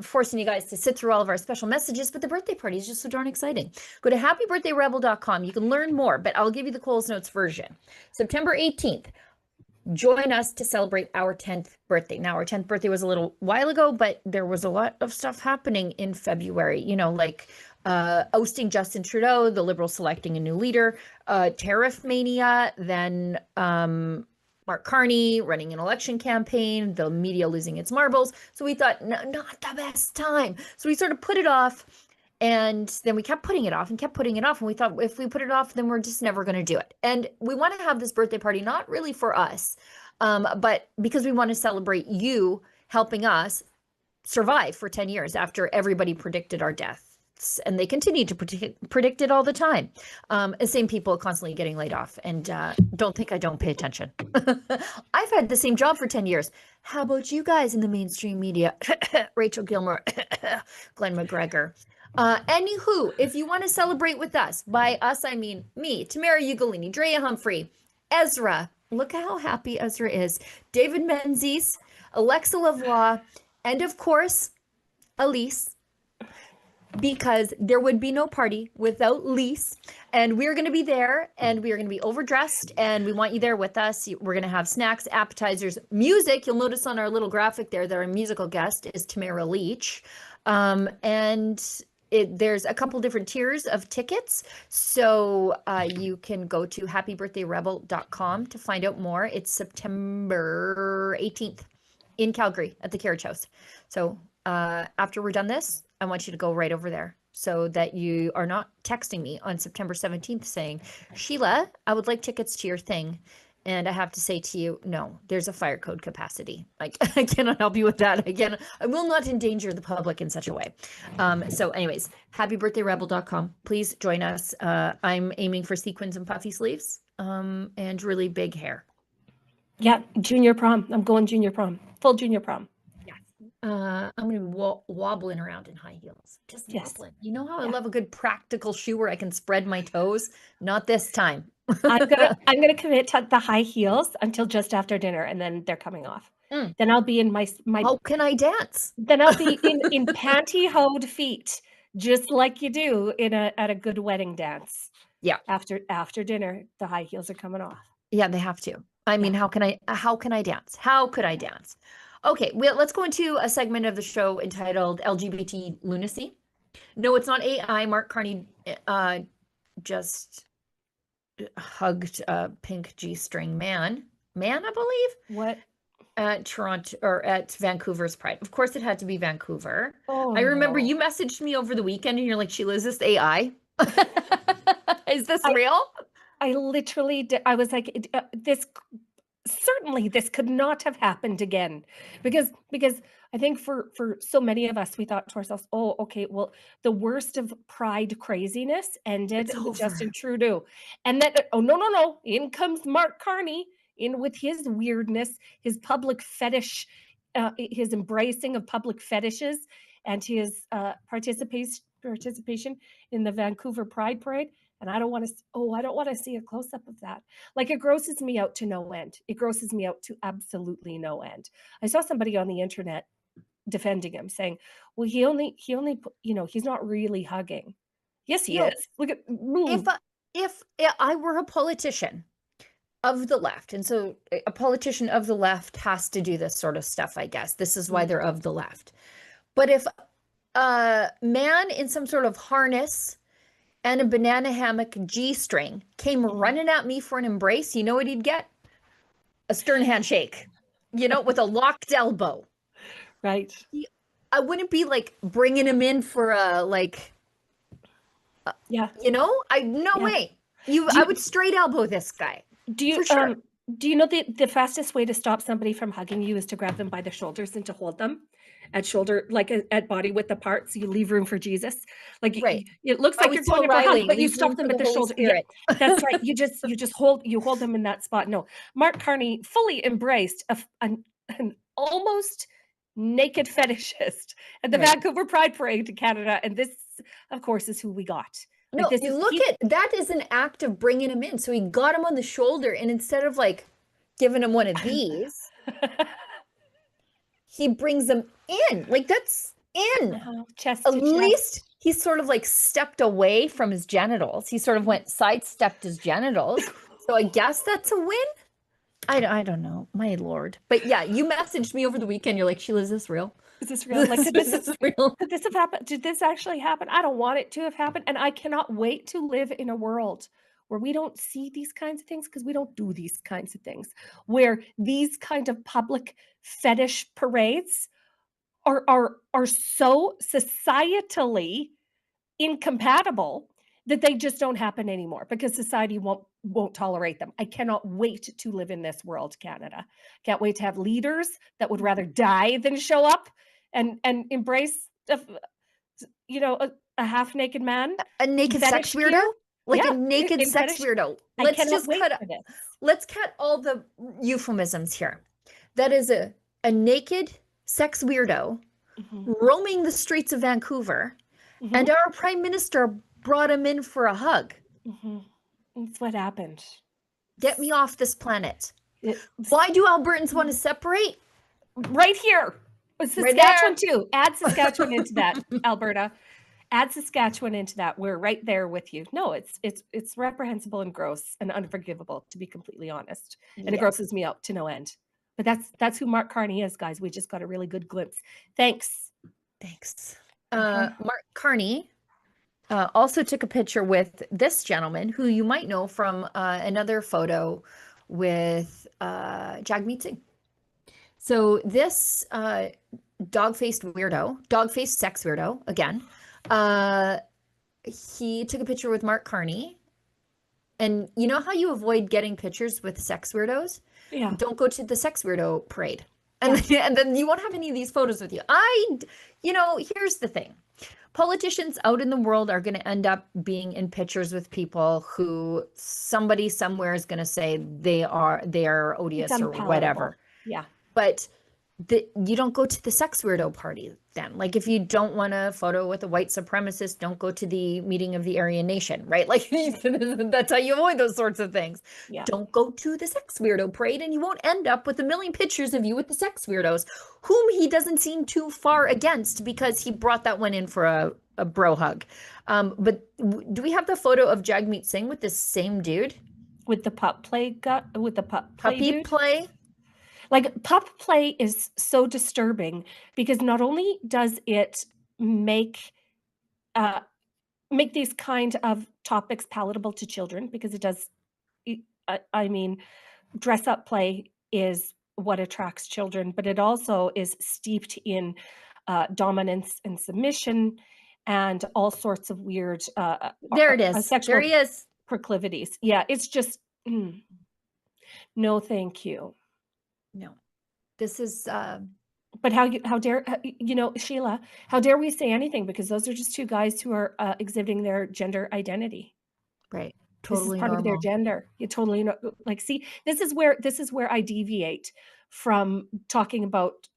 forcing you guys to sit through all of our special messages, but the birthday party is just so darn exciting. Go to happybirthdayrebel.com. You can learn more, but I'll give you the Coles Notes version. September 18th, join us to celebrate our 10th birthday. Now, our 10th birthday was a little while ago, but there was a lot of stuff happening in February, you know, like ousting Justin Trudeau, the Liberals selecting a new leader, tariff mania, then Mark Carney running an election campaign, the media losing its marbles. So we thought, no, not the best time. So we sort of put it off, and then we kept putting it off and kept putting it off. And we thought, if we put it off, then we're just never going to do it. And we want to have this birthday party, not really for us, but because we want to celebrate you helping us survive for 10 years after everybody predicted our death. And they continue to predict it all the time. The same people constantly getting laid off, and don't think I don't pay attention. I've had the same job for 10 years. How about you guys in the mainstream media? Rachel Gilmore, Glenn McGregor. Anywho, if you want to celebrate with us, by us I mean me, Tamara Ugolini, Drea Humphrey, Ezra. Look at how happy Ezra is. David Menzies, Alexa Lavoie, and of course, Elise. because there would be no party without Lise, and we're going to be there, and we are going to be overdressed, and we want you there with us. We're going to have snacks, appetizers, music. You'll notice on our little graphic there that our musical guest is Tamara Leach, and there's a couple different tiers of tickets, so you can go to happybirthdayrebel.com to find out more. It's September 18th in Calgary at the Carriage House. So after we're done this, I want you to go right over there so that you are not texting me on September 17th saying, Sheila, I would like tickets to your thing. And I have to say to you, no, there's a fire code capacity. I cannot help you with that. I will not endanger the public in such a way. So anyways, happybirthdayrebel.com. Please join us. I'm aiming for sequins and puffy sleeves and really big hair. Yeah, junior prom. I'm going junior prom. Full junior prom. I'm going to be wobbling around in high heels. Just wobbling. You know how I love a good practical shoe where I can spread my toes? Not this time. I'm gonna commit to the high heels until just after dinner, and then they're coming off. Then I'll be in my. How can I dance? Then I'll be in pantyhose feet, just like you do at a good wedding dance. Yeah. After dinner, the high heels are coming off. Yeah, they have to. I mean, how can I dance? How could I dance? Okay, well, let's go into a segment of the show entitled LGBT Lunacy. No, it's not AI. Mark Carney just hugged a pink G-string man, I believe. What? At Toronto or at Vancouver's Pride. Of course, it had to be Vancouver. Oh, I remember you messaged me over the weekend and you're like, Sheila, is this AI? Is this real? I literally did. I was like, this could not have happened again, because I think for so many of us, we thought to ourselves, oh, okay, well, the worst of Pride craziness ended with Justin Trudeau. And then, oh, no, in comes Mark Carney in with his weirdness, his public fetish, his embracing of public fetishes, and his participation in the Vancouver Pride Parade. And I don't want to see a close-up of that. Like, it grosses me out to no end. It grosses me out to absolutely no end. I saw somebody on the internet defending him, saying, well, he only, he's not really hugging. Yes, he is. Look at, if I were a politician of the left, and so a politician of the left has to do this sort of stuff, I guess. This is why they're of the left. But if a man in some sort of harness and a banana hammock G-string came running at me for an embrace, you know what he'd get? A stern handshake, with a locked elbow. Right. I wouldn't be like bringing him in for a way. I would straight elbow this guy. Do you know the fastest way to stop somebody from hugging you is to grab them by the shoulders and to hold them at shoulder, like at body width apart, so you leave room for Jesus. Like, right. It looks like you're going to hug, but you stop them at the shoulder. Yeah, that's right. You just hold them in that spot. No, Mark Carney fully embraced an almost naked fetishist at the Vancouver Pride Parade in Canada, and this, of course, is who we got. No, that is an act of bringing him in. So he got him on the shoulder, and instead of like giving him one of these, he brings them in. Like, that's in. Chest At least he sort of like stepped away from his genitals. He sort of sidestepped his genitals. So I guess that's a win. I don't know, my lord. But yeah, you messaged me over the weekend. You're like, Sheila, is this real? Is this real? Like, Is this real? Could this have happened? Did this actually happen? I don't want it to have happened. And I cannot wait to live in a world where we don't see these kinds of things, because we don't do these kinds of things, where these kind of public fetish parades are so societally incompatible that they just don't happen anymore, because society won't tolerate them. I cannot wait to live in this world, Canada. Can't wait to have leaders that would rather die than show up and embrace a half naked man, a naked sex weirdo, a naked sex weirdo. Let's cut all the euphemisms here. That is a naked sex weirdo roaming the streets of Vancouver, and our prime minister brought him in for a hug. That's what happened. Get me off this planet. Why do Albertans want to separate? Right here. Saskatchewan too. Add Saskatchewan into that, Alberta. add Saskatchewan into that. We're right there with you. No, it's reprehensible and gross and unforgivable, to be completely honest. And it grosses me out to no end. But that's who Mark Carney is, guys. We just got a really good glimpse. Thanks. Mark Carney also took a picture with this gentleman who you might know from another photo with Jagmeet Singh. So this dog-faced sex weirdo, again, he took a picture with Mark Carney. And you know how you avoid getting pictures with sex weirdos? Yeah. Don't go to the sex weirdo parade. And then you won't have any of these photos with you. Here's the thing. Politicians out in the world are going to end up being in pictures with people who somebody somewhere is going to say they are odious or whatever. Yeah. But you don't go to the sex weirdo party then. Like, if you don't want a photo with a white supremacist, don't go to the meeting of the Aryan Nation, right? Like, that's how you avoid those sorts of things. Yeah. Don't go to the sex weirdo parade, and you won't end up with a million pictures of you with the sex weirdos, whom he doesn't seem too far against because he brought that one in for a bro hug. But do we have the photo of Jagmeet Singh with this same dude? With the puppy play? Like, pup play is so disturbing because not only does it make these kind of topics palatable to children, because it does, dress up play is what attracts children, but it also is steeped in dominance and submission and all sorts of weird there it is. sexual There he is. proclivities. Yeah, it's just no, thank you. No, this is. But how dare Sheila? How dare we say anything? Because those are just two guys who are exhibiting their gender identity. Right. Totally this is part of their gender. You totally like. See, this is where I deviate from talking about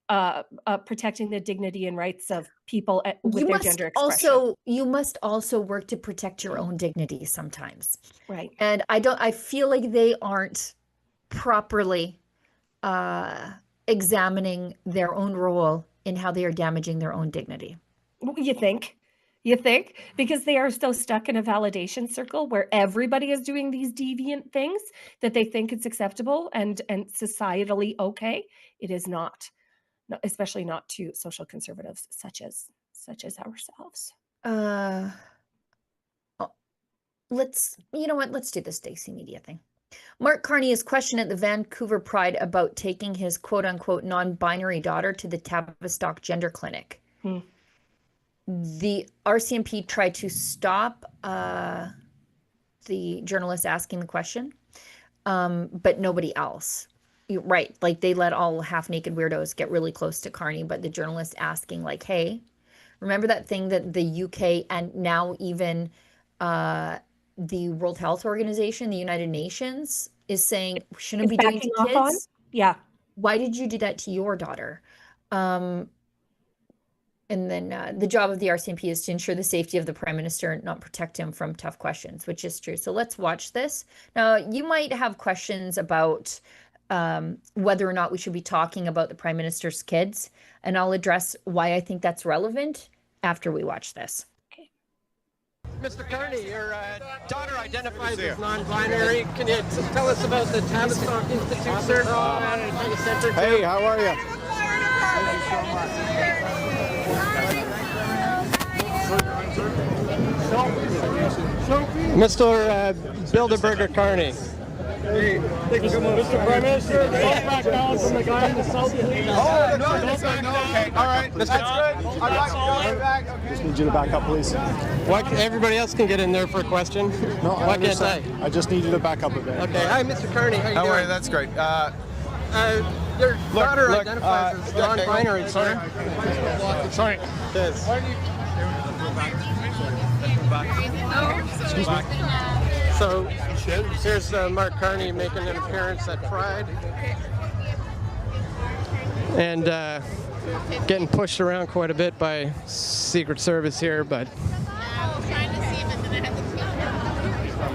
protecting the dignity and rights of people with their gender expression. You must also work to protect your own dignity sometimes. Right. And I feel like they aren't properly examining their own role in how they are damaging their own dignity. You think? Because they are so stuck in a validation circle where everybody is doing these deviant things that they think it's acceptable and societally okay. It is not, especially not to social conservatives such as ourselves. Let's do the Stacey Media thing. Mark Carney is questioned at the Vancouver Pride about taking his quote-unquote non-binary daughter to the Tavistock Gender Clinic. The RCMP tried to stop the journalist asking the question, but nobody else. Right, like they let all half-naked weirdos get really close to Carney, but the journalist asking like, hey, remember that thing that the UK and now even the World Health Organization, the United Nations, is saying shouldn't be doing to kids? Yeah. Why did you do that to your daughter? And then the job of the RCMP is to ensure the safety of the Prime Minister and not protect him from tough questions, which is true. So let's watch this. Now, you might have questions about whether or not we should be talking about the Prime Minister's kids, and I'll address why I think that's relevant after we watch this. Mr. Carney, your daughter identifies as non-binary. Can you tell us about the Tavistock Institute, sir? Hey, how are you? Mr. Bilderberger Carney. Hey, Mr. Prime Minister, don't back down from the guy in the south, please. Oh, no, okay. All right, that's good. I'm back. Okay. Just need you to back up, please. What, everybody else can get in there for a question? No, what can't I? I just need you to back up a bit. Okay, hi, Mr. Carney. How you doing? How are you? That's great. Your daughter identifies as non-binary, sir. Sorry. Yes. Excuse me. So here's Mark Carney making an appearance at Pride and getting pushed around quite a bit by Secret Service here, but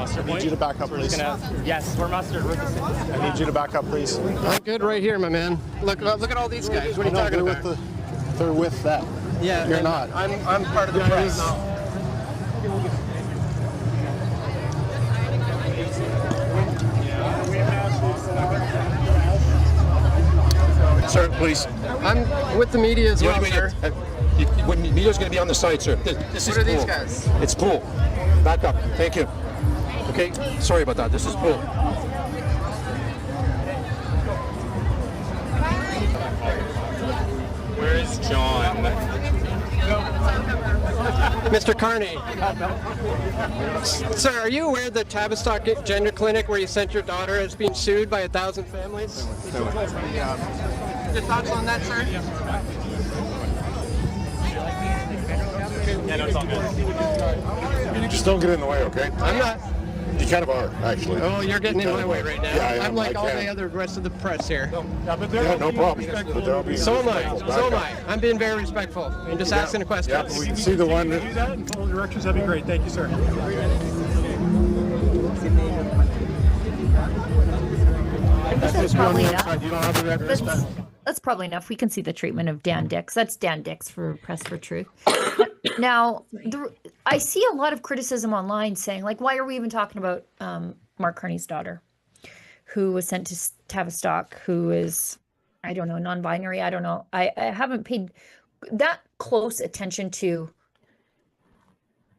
I need you to back up, please. Yes, we're mustard. I need you to back up, please. I'm good right here, my man. Look at all these guys. What are you talking about? They're with that. Yeah, you're not. I'm part of the press. please. I'm with the media as well, sir. When media's going to be on the side, sir. This is What are pool. these guys? It's pool. Back up. Thank you. Okay. Sorry about that. This is pool. Where's John? Mr. Carney. Sir, are you aware that Tavistock Gender Clinic, where you sent your daughter, is being sued by 1,000 families? Your thoughts on that, sir? Yeah, no, it's all good. Just don't get in the way, okay? I'm not. You kind of are, actually. Oh, you're getting in my way right now. Yeah, I am. I'm like I all can. the other rest of the press here. Yeah, no problem. But there'll be So am I. back So am up. I. I'm being very respectful. I'm just asking a question. Yeah, we can see the one. Do that and follow directions. That'd be great. Thank you, sir. That's probably enough. You don't have the address back. That's probably enough. We can see the treatment of Dan Dix. That's Dan Dix for Press for Truth. Now, I see a lot of criticism online saying, like, why are we even talking about Mark Carney's daughter, who was sent to Tavistock, who is, I don't know, non-binary. I don't know. I haven't paid that close attention to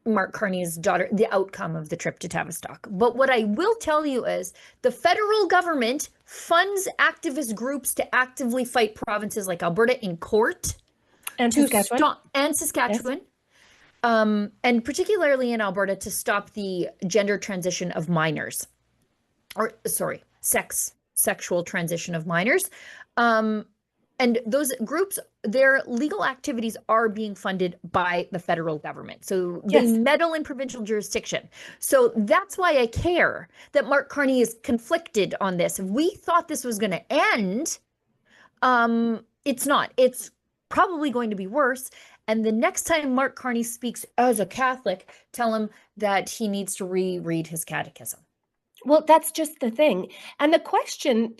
Mark Carney's daughter, the outcome of the trip to Tavistock. But what I will tell you is the federal government funds activist groups to actively fight provinces like Alberta in court And Saskatchewan. Saskatchewan. And particularly in Alberta to stop the gender transition of minors, or sorry, sexual transition of minors. And those groups, their legal activities are being funded by the federal government. So they meddle in provincial jurisdiction. So that's why I care that Mark Carney is conflicted on this. If we thought this was going to end, it's not. It's probably going to be worse. And the next time Mark Carney speaks as a Catholic, tell him that he needs to reread his catechism. Well, that's just the thing. And the question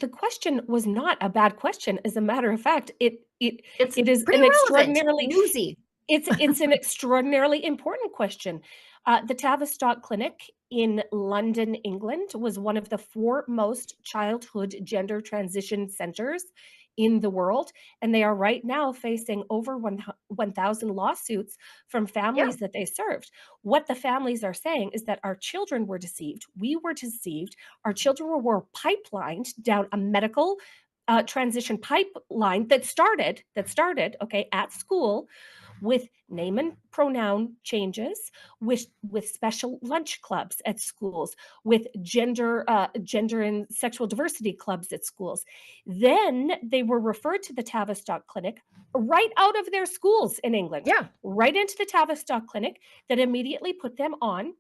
was not a bad question. As a matter of fact, it is an extraordinarily newsy. It's an extraordinarily important question. The Tavistock Clinic in London, England, was one of the foremost childhood gender transition centers in the world, and they are right now facing over 1,000 lawsuits from families that they served. What the families are saying is that our children were deceived. We were deceived. Our children were pipelined down a medical transition pipeline that started at school with name and pronoun changes, with special lunch clubs at schools, with gender and sexual diversity clubs at schools. Then they were referred to the Tavistock Clinic right out of their schools in England. Yeah. Right into the Tavistock Clinic that immediately put them on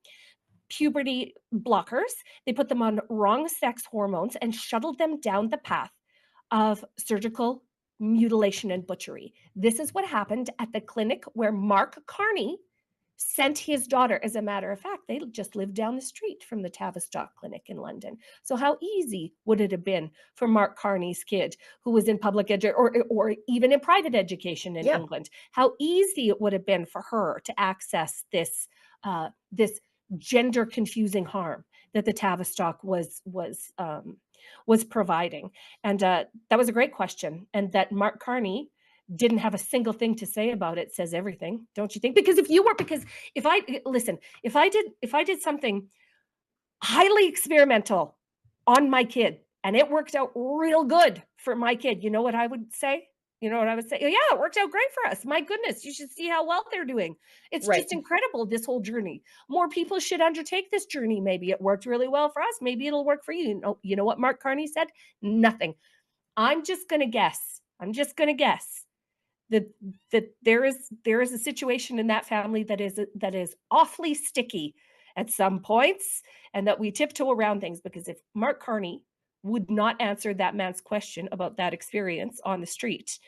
puberty blockers. They put them on wrong sex hormones and shuttled them down the path of surgical mutilation and butchery. This is what happened at the clinic where Mark Carney sent his daughter. As a matter of fact, they just lived down the street from the Tavistock Clinic in London. So how easy would it have been for Mark Carney's kid, who was in public or even in private education in England? How easy it would have been for her to access this gender confusing harm that the Tavistock was providing. And that was a great question. And that Mark Carney didn't have a single thing to say about it says everything, don't you think? Because if I did something highly experimental on my kid and it worked out real good for my kid, you know what I would say? You know what I would say? Yeah, it worked out great for us. My goodness, you should see how well they're doing. It's just incredible, this whole journey. More people should undertake this journey. Maybe it worked really well for us. Maybe it'll work for you. You know what Mark Carney said? Nothing. I'm just going to guess that there is a situation in that family that is awfully sticky at some points, and that we tiptoe around things, because if Mark Carney would not answer that man's question about that experience on the street,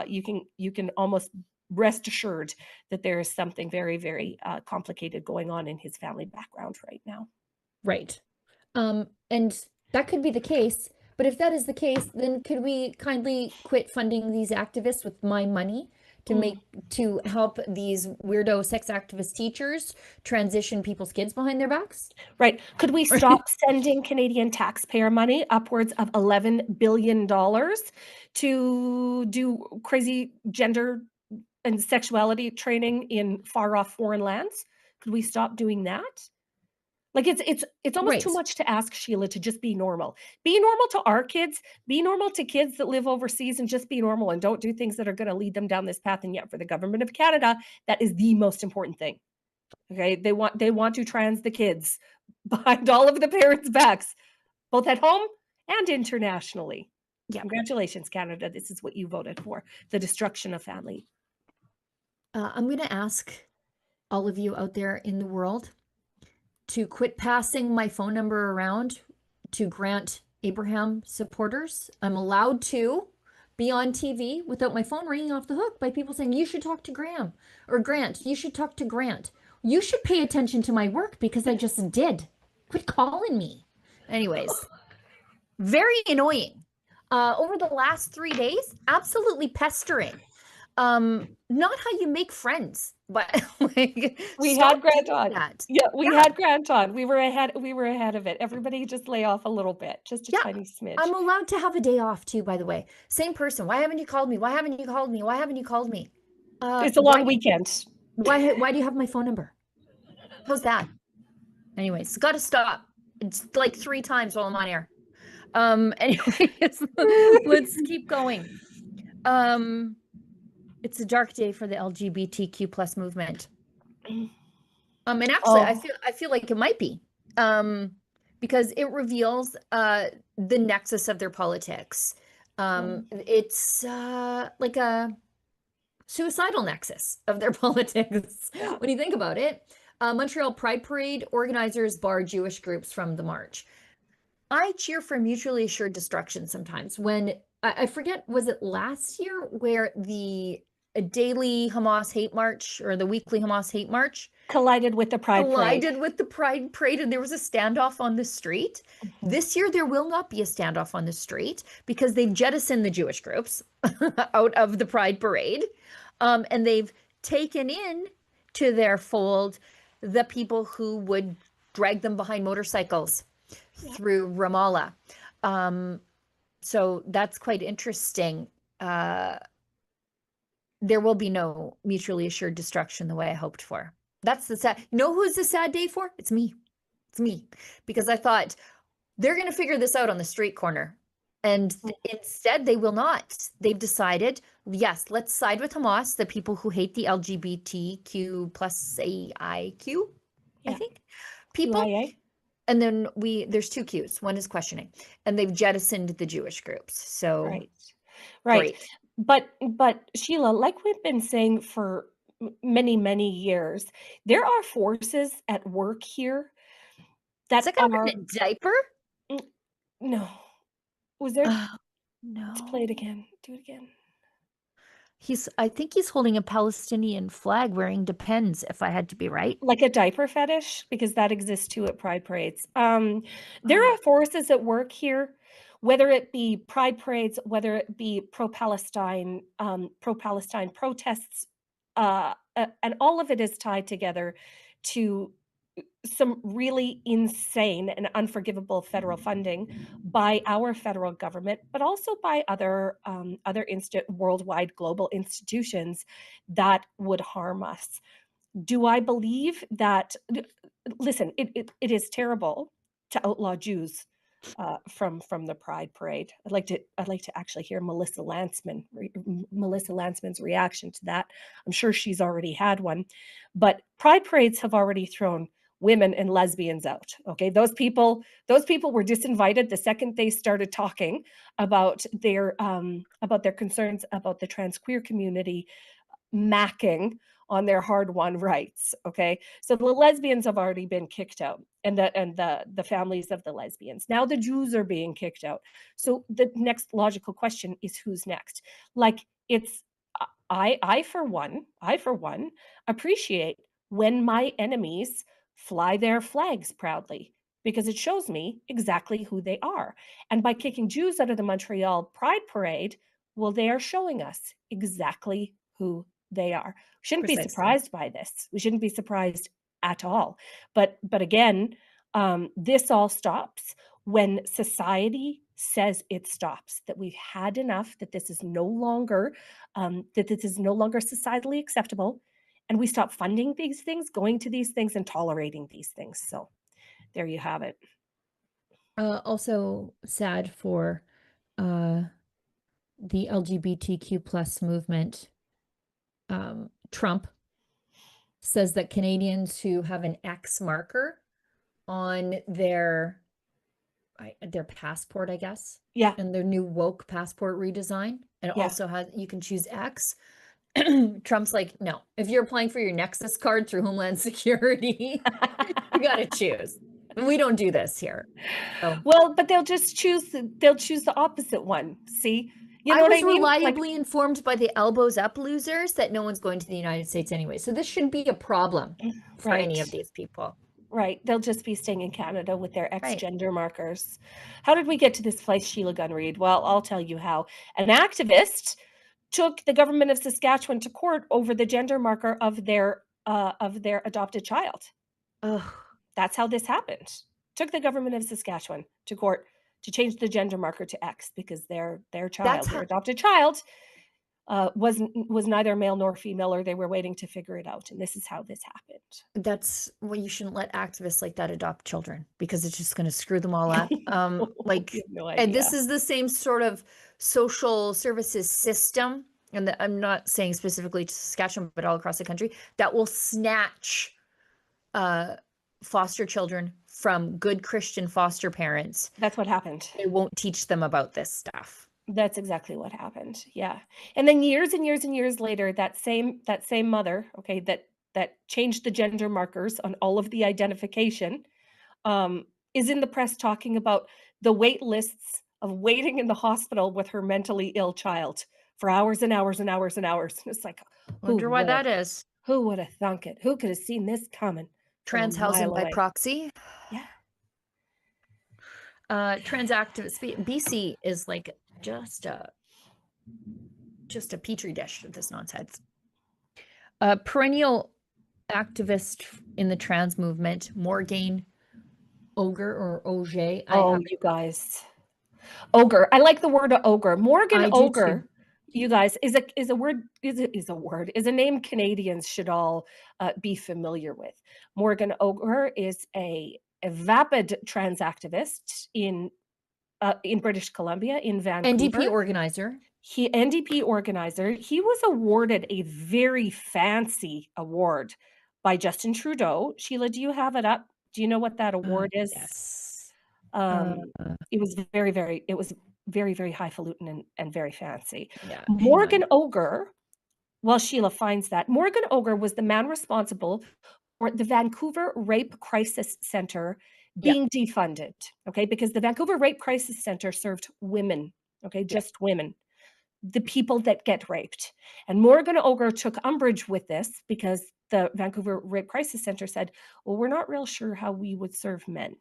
you can almost rest assured that there is something very, very complicated going on in his family background right now. Right. And that could be the case. But if that is the case, then could we kindly quit funding these activists with my money to help these weirdo sex activist teachers transition people's kids behind their backs? Right. Could we stop sending Canadian taxpayer money, upwards of $11 billion, to do crazy gender and sexuality training in far off foreign lands? Could we stop doing that? Like it's almost too Right. much to ask, Sheila, to just be normal. Be normal to our kids, be normal to kids that live overseas, and just be normal and don't do things that are going to lead them down this path. And yet for the government of Canada, that is the most important thing. Okay, they want to trans the kids behind all of the parents' backs, both at home and internationally. Yeah. Congratulations, Canada. This is what you voted for, the destruction of family. I'm going to ask all of you out there in the world to quit passing my phone number around to Grant Abraham supporters. I'm allowed to be on TV without my phone ringing off the hook by people saying, you should talk to Graham, or Grant, you should talk to Grant. You should pay attention to my work because I just did. Quit calling me. Anyways, very annoying. Over the last 3 days, absolutely pestering. Not how you make friends, but like We stop had Grant doing on. that. Yeah, we had Grant on. We were ahead of it. Everybody just lay off a little bit, just a Yeah, tiny smidge. I'm allowed to have a day off too, by the way. Same person. Why haven't you called me? Why haven't you called me? Why haven't you called me? It's a long weekend. Why do you have my phone number? How's that? Anyways, got to stop. It's like 3 times while I'm on air. Anyways, let's keep going. It's a dark day for the LGBTQ plus movement. And actually, I feel like it might be, because it reveals the nexus of their politics. It's like a suicidal nexus of their politics. When you think about it, Montreal Pride Parade organizers bar Jewish groups from the march. I cheer for mutually assured destruction sometimes. When I forget, was it last year where the daily Hamas hate march or the weekly Hamas hate march collided with the Pride Parade. And there was a standoff on the street. This year there will not be a standoff on the street because they've jettisoned the Jewish groups out of the Pride Parade, and they've taken in to their fold the people who would drag them behind motorcycles through Ramallah. So that's quite interesting. There will be no mutually assured destruction the way I hoped for. That's the sad. You know who's the sad day for? It's me. It's me. Because I thought they're going to figure this out on the street corner. And instead, they will not. They've decided, yes, let's side with Hamas, the people who hate the LGBTQ plus AIQ, I think, people. QIA. And then there's 2 Qs. One is questioning. And they've jettisoned the Jewish groups. So, right. Great. But Sheila, like we've been saying for many, many years, there are forces at work here that Is that guy wearing a diaper? No. Was there? No. Let's play it again. Do it again. I think he's holding a Palestinian flag wearing Depends, if I had to be right. Like a diaper fetish, because that exists too at Pride Parades. There are forces at work here, whether it be Pride Parades, whether it be pro-Palestine protests, and all of it is tied together to some really insane and unforgivable federal funding by our federal government, but also by other worldwide global institutions that would harm us. Do I believe that? Listen, it is terrible to outlaw Jews from the Pride Parade. I'd like to actually hear Melissa Landsman's reaction to that. I'm sure she's already had one, but Pride Parades have already thrown women and lesbians out. Okay, those people were disinvited the second they started talking about their concerns about the trans queer community macking on their hard-won rights. Okay, so the lesbians have already been kicked out, and the families of the lesbians. Now the Jews are being kicked out. So the next logical question is, who's next? Like, it's I for one appreciate when my enemies fly their flags proudly, because it shows me exactly who they are. And by kicking Jews out of the Montreal Pride Parade, well, they are showing us exactly who they are. We shouldn't be Precisely. surprised by this. We shouldn't be surprised at all. But again, this all stops when society says it stops, that we've had enough, that this is no longer societally acceptable, and we stop funding these things, going to these things, and tolerating these things. So there you have it. Also sad for the LGBTQ plus movement. Trump says that Canadians who have an X marker on their passport, I guess, Yeah. and their new woke passport redesign, and it Yeah. also has, you can choose X. Trump's like, no, if you're applying for your Nexus card through Homeland Security, you gotta choose. And we don't do this here. So, Well, but they'll choose the opposite one. See? You know I what was I mean? Like, reliably informed by the elbows up losers that no one's going to the United States anyway. So this shouldn't be a problem for any of these people. right. They'll just be staying in Canada with their Right. ex-gender markers. How did we get to this place, Sheila Gunn-Reid? Well, I'll tell you how. An activist took the government of Saskatchewan to court over the gender marker of their adopted child. Ugh. That's how this happened. Took the government of Saskatchewan to court to change the gender marker to X because their child, their adopted child, was neither male nor female, or they were waiting to figure it out. And this is how this happened. That's why you shouldn't let activists like that adopt children, because it's just going to screw them all up. Like, No and this idea. is the same sort of social services system, and I'm not saying specifically to Saskatchewan, but all across the country, that will snatch foster children from good Christian foster parents. That's what happened. They won't teach them about this stuff. That's exactly what happened. Yeah. And then years and years and years later, that same mother, okay, that changed the gender markers on all of the identification, is in the press talking about the wait lists of waiting in the hospital with her mentally ill child for hours and hours and hours and hours. And it's like, Wonder why that is. Who would have thunk it? Who could have seen this coming? Trans housing by proxy. Yeah. Trans activists. BC is like just a petri dish of this nonsense. Perennial activist in the trans movement, Morgan Ogre or Auger. You guys. Ogre. I like the word ogre. Morgan Ogre. You guys, is a name Canadians should all be familiar with. Morgan Ogre is a vapid trans activist in British Columbia, in Vancouver. NDP organizer. NDP organizer. He was awarded a very fancy award by Justin Trudeau. Sheila, do you have it up? Do you know what that award is? Yes. It was very, very highfalutin and very fancy. Yeah, Morgan Ogre, while Sheila finds that, Morgan Ogre was the man responsible for the Vancouver Rape Crisis Center being defunded, okay? Because the Vancouver Rape Crisis Center served women, okay? Just women, the people that get raped. And Morgan Ogre took umbrage with this because the Vancouver Rape Crisis Center said, well, we're not real sure how we would serve men.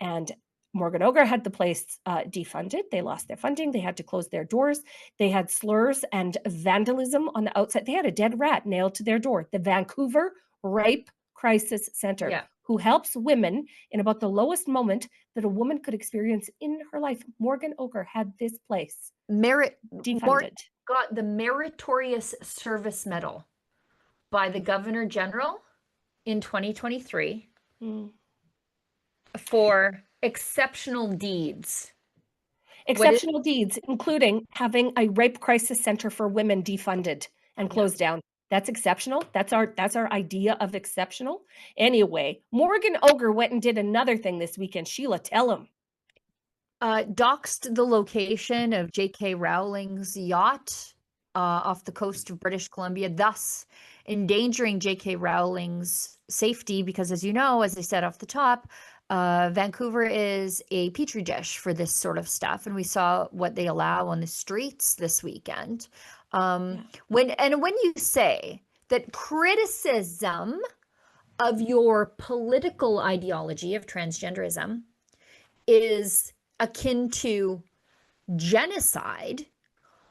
And Morgan Ogre had the place defunded. They lost their funding. They had to close their doors. They had slurs and vandalism on the outside. They had a dead rat nailed to their door. The Vancouver Rape Crisis Center, who helps women in about the lowest moment that a woman could experience in her life. Morgan Ogre had this place defunded. Got the Meritorious Service Medal by the Governor General in 2023 for exceptional deeds. Exceptional deeds, including having a rape crisis center for women defunded and closed down. That's exceptional. That's our idea of exceptional. Anyway, Morgan Ogre went and did another thing this weekend. Sheila, tell him. Doxed the location of J.K. Rowling's yacht off the coast of British Columbia, thus endangering J.K. Rowling's safety because, as you know, as I said off the top, Vancouver is a petri dish for this sort of stuff, and we saw what they allow on the streets this weekend. When you say that criticism of your political ideology of transgenderism is akin to genocide,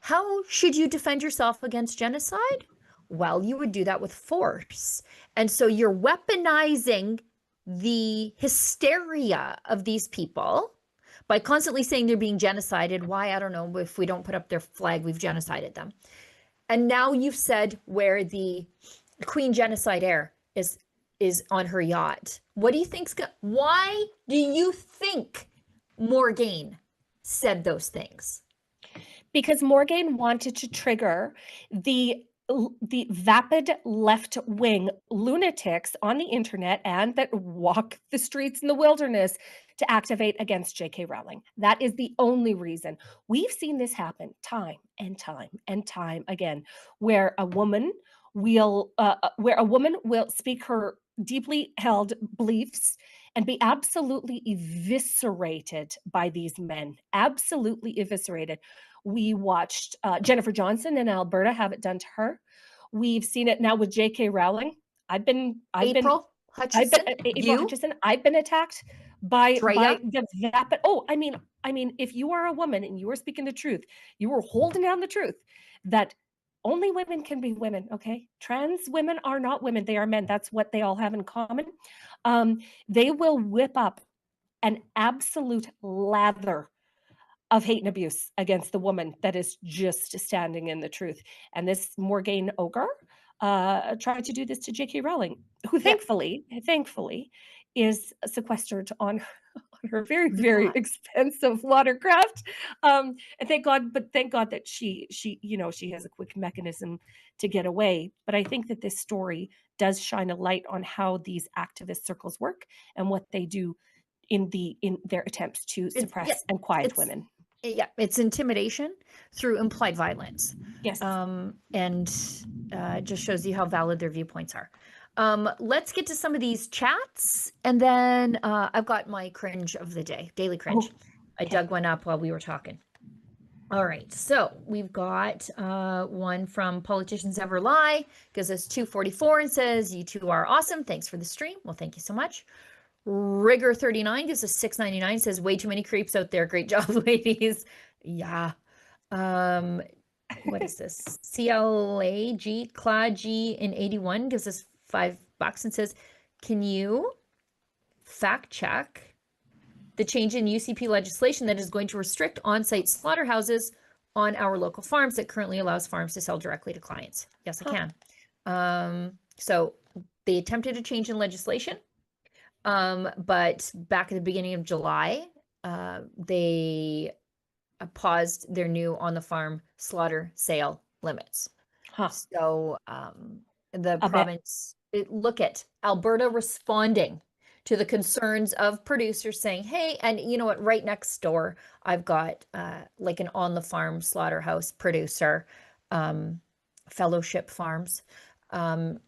how should you defend yourself against genocide? Well, you would do that with force. And so you're weaponizing the hysteria of these people by constantly saying they're being genocided. Why? I don't know. If we don't put up their flag, we've genocided them. And now you've said where the Queen Genocide heir is on her yacht. What do you think's why do you think Morgaine said those things? Because Morgaine wanted to trigger the vapid left-wing lunatics on the internet and that walk the streets in the wilderness to activate against J.K. Rowling. That is the only reason. We've seen this happen time and time and time again, where a woman will speak her deeply held beliefs and be absolutely eviscerated by these men. Absolutely eviscerated. We watched Jennifer Johnson in Alberta have it done to her. We've seen it now with J.K. Rowling. April Hutchinson, I've been attacked by the vapid. Oh, I mean, if you are a woman and you are speaking the truth, you are holding down the truth that only women can be women. Okay, trans women are not women; they are men. That's what they all have in common. They will whip up an absolute lather of hate and abuse against the woman that is just standing in the truth. And this Morgaine ogre tried to do this to J.K. Rowling, who thankfully is sequestered on her very, very expensive watercraft. And thank God that she has a quick mechanism to get away. But I think that this story does shine a light on how these activist circles work and what they do in their attempts to suppress and quiet women. Yeah, it's intimidation through implied violence. Yes. And it just shows you how valid their viewpoints are. Let's get to some of these chats, and then I've got my cringe of the day, daily cringe. Okay. I dug one up while we were talking. All right, so we've got one from Politicians Ever Lie, gives us 244 and says, "You two are awesome. Thanks for the stream." Well, thank you so much. Rigor 39 gives us 699, says, "Way too many creeps out there. Great job, ladies." Yeah. What is this? CLAG, Clag in 81 gives us $5 and says, "Can you fact check the change in UCP legislation that is going to restrict on-site slaughterhouses on our local farms that currently allows farms to sell directly to clients?" Yes, I can. So they attempted a change in legislation. But back at the beginning of July, they paused their new on-the-farm slaughter sale limits. So the province, look at Alberta responding to the concerns of producers saying, hey, and you know what, right next door, I've got like an on-the-farm slaughterhouse producer, Fellowship Farms, and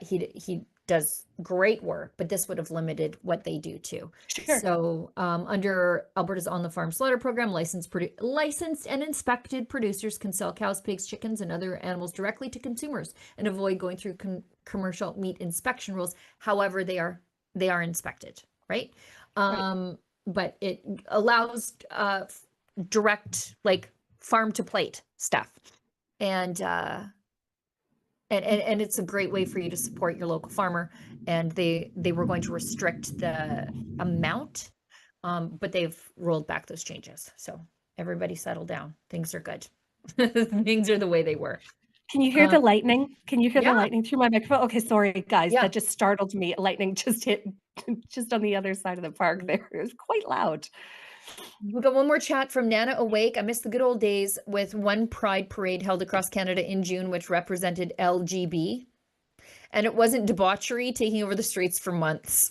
he does great work, but this would have limited what they do too. Sure. So under Alberta's on-the-farm slaughter program, licensed and inspected producers can sell cows, pigs, chickens, and other animals directly to consumers and avoid going through commercial meat inspection rules. However, they are inspected, right? But it allows direct, like, farm to plate stuff, and it's a great way for you to support your local farmer. And they were going to restrict the amount, but they've rolled back those changes. So everybody settle down. Things are good. Things are the way they were. Can you hear the lightning? Can you hear the lightning through my microphone? Okay, sorry guys, that just startled me. Lightning just hit just on the other side of the park there. It was quite loud. We've got one more chat from Nana Awake. "I miss the good old days with one pride parade held across Canada in June, which represented LGB. And it wasn't debauchery taking over the streets for months.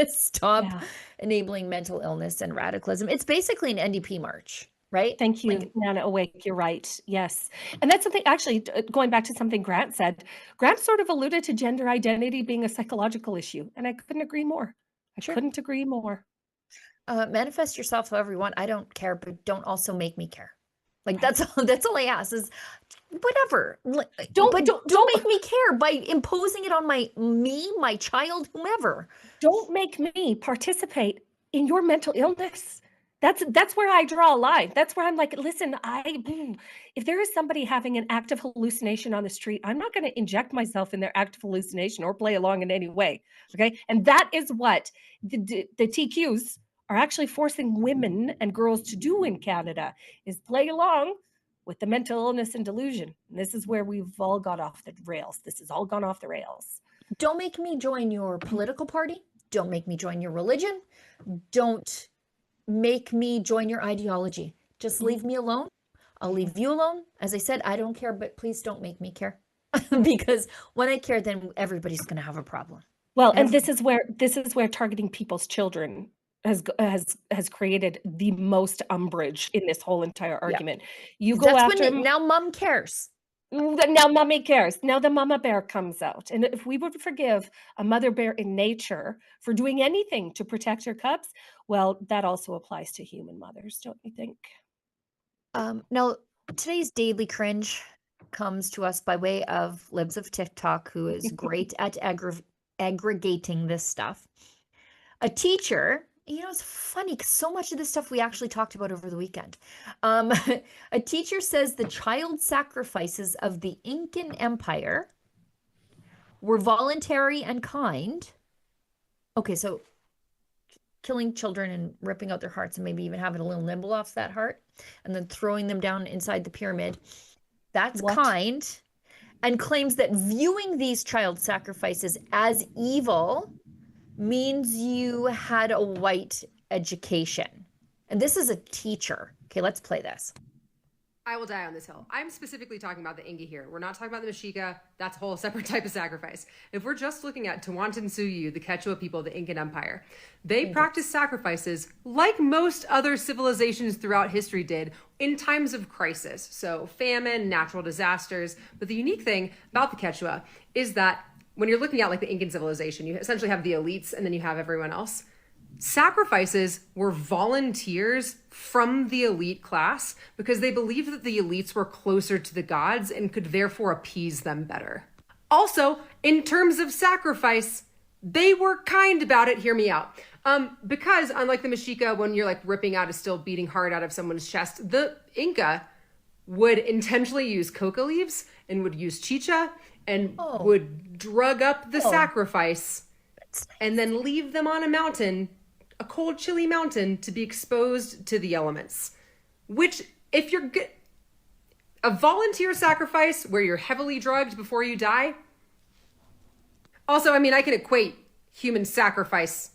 Stop enabling mental illness and radicalism." It's basically an NDP march, right? Thank you, Nana Awake. You're right. Yes. And that's something, actually, going back to something Grant said, Grant sort of alluded to gender identity being a psychological issue. And I couldn't agree more. Couldn't agree more. Manifest yourself however you want. I don't care, but don't also make me care. Like, that's all I ask is whatever. Don't make me care by imposing it on my child, whomever. Don't make me participate in your mental illness. That's where I draw a line. That's where I'm like, listen, if there is somebody having an active hallucination on the street, I'm not going to inject myself in their active hallucination or play along in any way. Okay. And that is what the TQs are actually forcing women and girls to do in Canada, is play along with the mental illness and delusion. And this is where we've all got off the rails. This has all gone off the rails. Don't make me join your political party. Don't make me join your religion. Don't make me join your ideology. Just leave me alone. I'll leave you alone. As I said, I don't care, but please don't make me care. Because when I care, then everybody's going to have a problem. Well, and this is where targeting people's children has created the most umbrage in this whole entire argument. You go after now mom cares. Now mommy cares. Now the mama bear comes out. And if we would forgive a mother bear in nature for doing anything to protect her cubs, well, that also applies to human mothers, don't you think? Now, today's Daily Cringe comes to us by way of Libs of TikTok, who is great at aggregating this stuff. A teacher, it's funny because so much of this stuff we actually talked about over the weekend. A teacher says the child sacrifices of the Incan Empire were voluntary and kind. Okay, so killing children and ripping out their hearts and maybe even having a little nibble off that heart and then throwing them down inside the pyramid. That's kind. And claims that viewing these child sacrifices as evil means you had a white education. And this is a teacher. Okay, let's play this. I will die on this hill. I'm specifically talking about the Inga here. We're not talking about the Mexica. That's a whole separate type of sacrifice. If we're just looking at Tawantinsuyu, the Quechua people, the Incan Empire, they practiced sacrifices like most other civilizations throughout history did in times of crisis. So famine, natural disasters. But the unique thing about the Quechua is that when you're looking at like the Incan civilization, you essentially have the elites and then you have everyone else. Sacrifices were volunteers from the elite class because they believed that the elites were closer to the gods and could therefore appease them better. Also, in terms of sacrifice, they were kind about it. Hear me out. Because unlike the Mexica, when you're like ripping out a still beating heart out of someone's chest, the Inca would intentionally use coca leaves and would use chicha and would drug up the sacrifice and then leave them on a mountain, a cold, chilly mountain, to be exposed to the elements. Which, if you're good, a volunteer sacrifice where you're heavily drugged before you die. Also, I mean, I can equate human sacrifice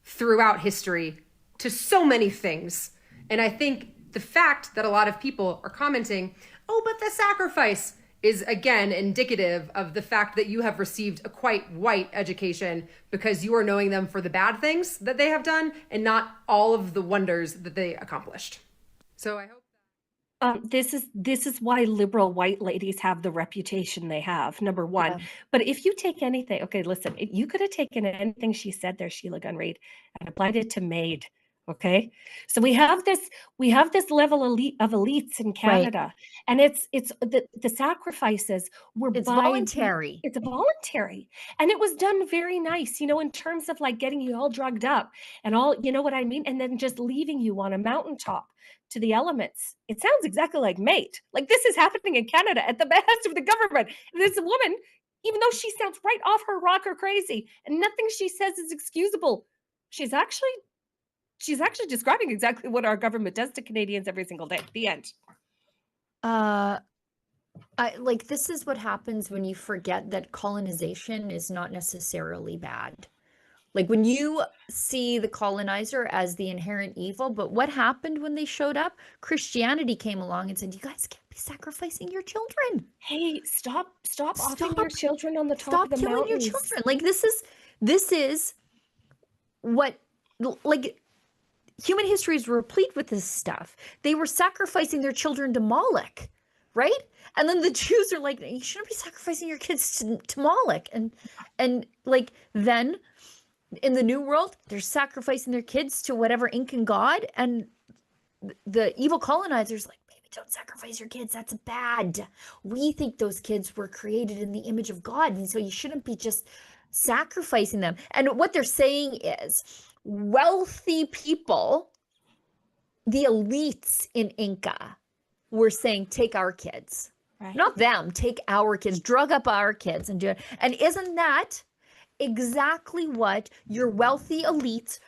throughout history to so many things. And I think the fact that a lot of people are commenting, oh, but the sacrifice is again indicative of the fact that you have received a quite white education because you are knowing them for the bad things that they have done and not all of the wonders that they accomplished. So I hope this is why liberal white ladies have the reputation they have, number one. Yeah. But if you take anything, okay, listen, you could have taken anything she said there, Sheila Gunn-Reid, and applied it to MAID. Okay, so we have this level of elites in Canada, right. And it's the sacrifices were voluntary. It's voluntary, and it was done very nice, in terms of like getting you all drugged up and all, you know what I mean, and then just leaving you on a mountaintop to the elements. It sounds exactly like MAID. Like this is happening in Canada at the behest of the government. And this woman, even though she sounds right off her rocker crazy, and nothing she says is excusable, she's actually describing exactly what our government does to Canadians every single day. The end. This is what happens when you forget that colonization is not necessarily bad. Like when you see the colonizer as the inherent evil, but what happened when they showed up? Christianity came along and said, you guys can't be sacrificing your children. Hey, stop offing your children on the top of the mountains. Stop killing your children. Like this is what, like, human history is replete with this stuff. They were sacrificing their children to Moloch, right? And then the Jews are like, you shouldn't be sacrificing your kids to Moloch. And like then in the New World, they're sacrificing their kids to whatever Incan god. And the evil colonizers like, baby, don't sacrifice your kids. That's bad. We think those kids were created in the image of God. And so you shouldn't be just sacrificing them. And what they're saying is, wealthy people the elites in Inca were saying, take our kids. Right. Not them, take our kids, drug up our kids and do it. And isn't that exactly what your wealthy elites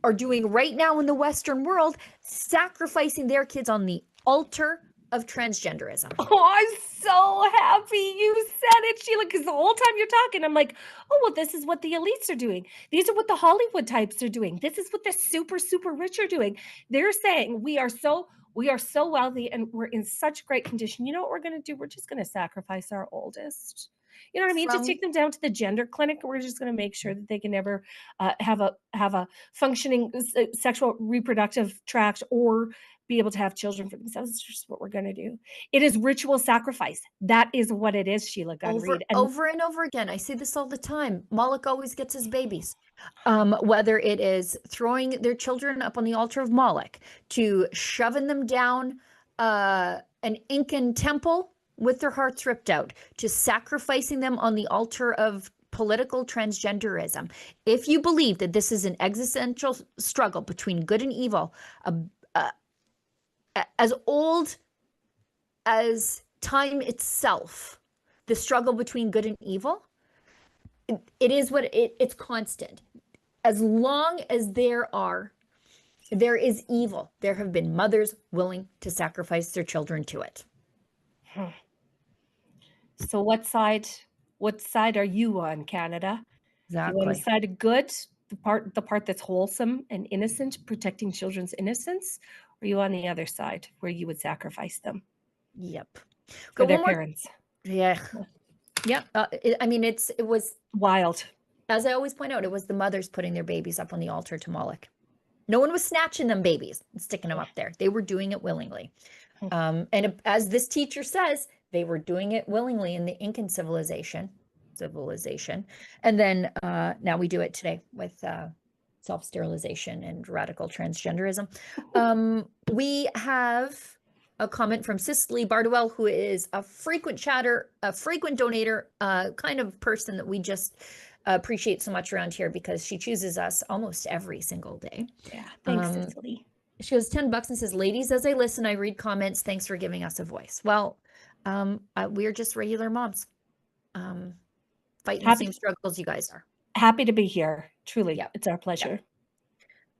are doing right now in the Western world, sacrificing their kids on the altar of transgenderism? Oh, I'm so happy you said it, Sheila, because the whole time you're talking, I'm like, oh, well, this is what the elites are doing. These are what the Hollywood types are doing. This is what the super, super rich are doing. They're saying we are so wealthy and we're in such great condition. You know what we're going to do? We're just going to sacrifice our oldest. You know what I mean? Just take them down to the gender clinic. We're just going to make sure that they can never have a functioning sexual reproductive tract or be able to have children for themselves. It's just what we're going to do. It is ritual sacrifice. That is what it is, Sheila Gunn Reid. Over and over again. I see this all the time. Moloch always gets his babies. Whether it is throwing their children up on the altar of Moloch, to shoving them down an Incan temple with their hearts ripped out, to sacrificing them on the altar of political transgenderism. If you believe that this is an existential struggle between good and evil, as old as time itself, the struggle between good and evil, it is what it's constant. As long as there is evil, there have been mothers willing to sacrifice their children to it. So what side are you on, Canada? Exactly. You on the side of good, the part that's wholesome and innocent, protecting children's innocence, or are you on the other side where you would sacrifice them? Yep. For their parents. Yeah. Yeah. It was wild. As I always point out, it was the mothers putting their babies up on the altar to Moloch. No one was snatching them babies and sticking them up there. They were doing it willingly. And as this teacher says, they were doing it willingly in the Incan civilization. And then now we do it today with self-sterilization and radical transgenderism. We have a comment from Cicely Bardwell, who is a frequent chatter, a frequent donator, kind of person that we just appreciate so much around here because she chooses us almost every single day. Yeah, thanks, Cicely. She goes $10 and says, ladies, as I listen, I read comments. Thanks for giving us a voice. Well, we're just regular moms fighting the same struggles you guys are. Happy to be here. Truly. Yeah. It's our pleasure. Yeah.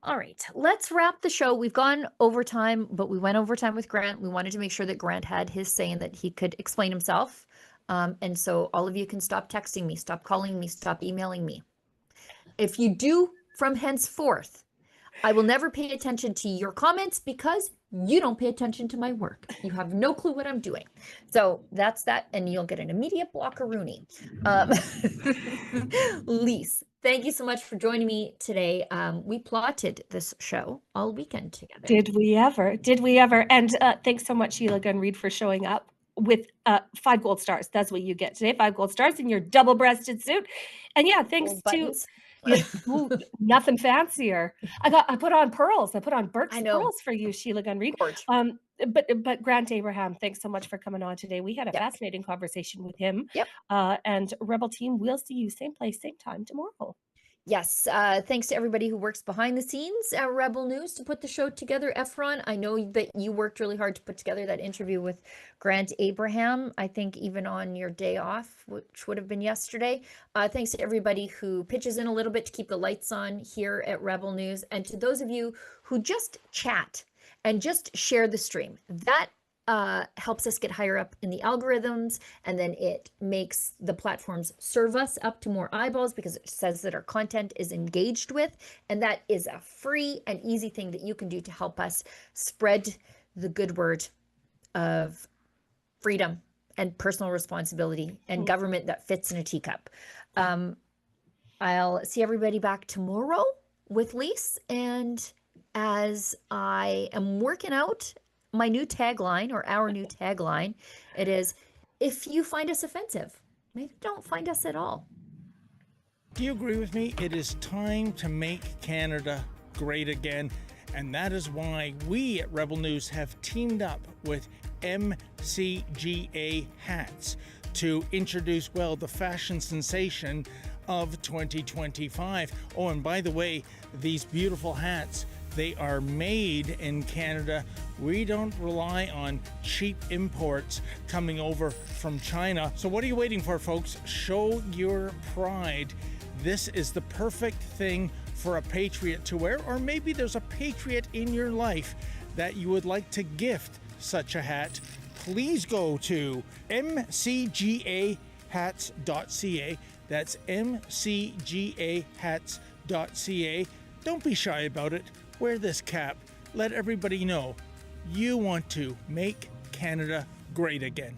All right, let's wrap the show. We've gone overtime, but we went overtime with Grant. We wanted to make sure that Grant had his say and that he could explain himself. And so all of you can stop texting me, stop calling me, stop emailing me. If you do from henceforth, I will never pay attention to your comments because you don't pay attention to my work. You have no clue what I'm doing. So that's that. And you'll get an immediate blockaroonie. Lise, thank you so much for joining me today. We plotted this show all weekend together. Did we ever? And thanks so much, Sheila Gunn Reid, for showing up with 5 gold stars. That's what you get today. 5 gold stars in your double-breasted suit. And yeah, thanks to nothing fancier. I put on pearls. I put on Burke's pearls for you, Sheila Gunn Reid. But Grant Abraham, thanks so much for coming on today. We had a fascinating conversation with him. Yep. And Rebel Team, we'll see you same place, same time tomorrow. Yes. Thanks to everybody who works behind the scenes at Rebel News to put the show together. Efron, I know that you worked really hard to put together that interview with Grant Abraham. I think even on your day off, which would have been yesterday. Thanks to everybody who pitches in a little bit to keep the lights on here at Rebel News. And to those of you who just chat and just share the stream. That helps us get higher up in the algorithms, and then it makes the platforms serve us up to more eyeballs because it says that our content is engaged with, and that is a free and easy thing that you can do to help us spread the good word of freedom and personal responsibility and government that fits in a teacup. I'll see everybody back tomorrow with Lise, and as I am working out my new tagline, or our new tagline, it is, if you find us offensive, maybe don't find us at all. Do you agree with me? It is time to make Canada great again. And that is why we at Rebel News have teamed up with MCGA Hats to introduce, well, the fashion sensation of 2025. Oh, and by the way, these beautiful hats They are made in Canada. We don't rely on cheap imports coming over from China. So what are you waiting for, folks? Show your pride. This is the perfect thing for a patriot to wear, or maybe there's a patriot in your life that you would like to gift such a hat. Please go to mcgahats.ca. That's mcgahats.ca. Don't be shy about it. Wear this cap. Let everybody know you want to make Canada great again.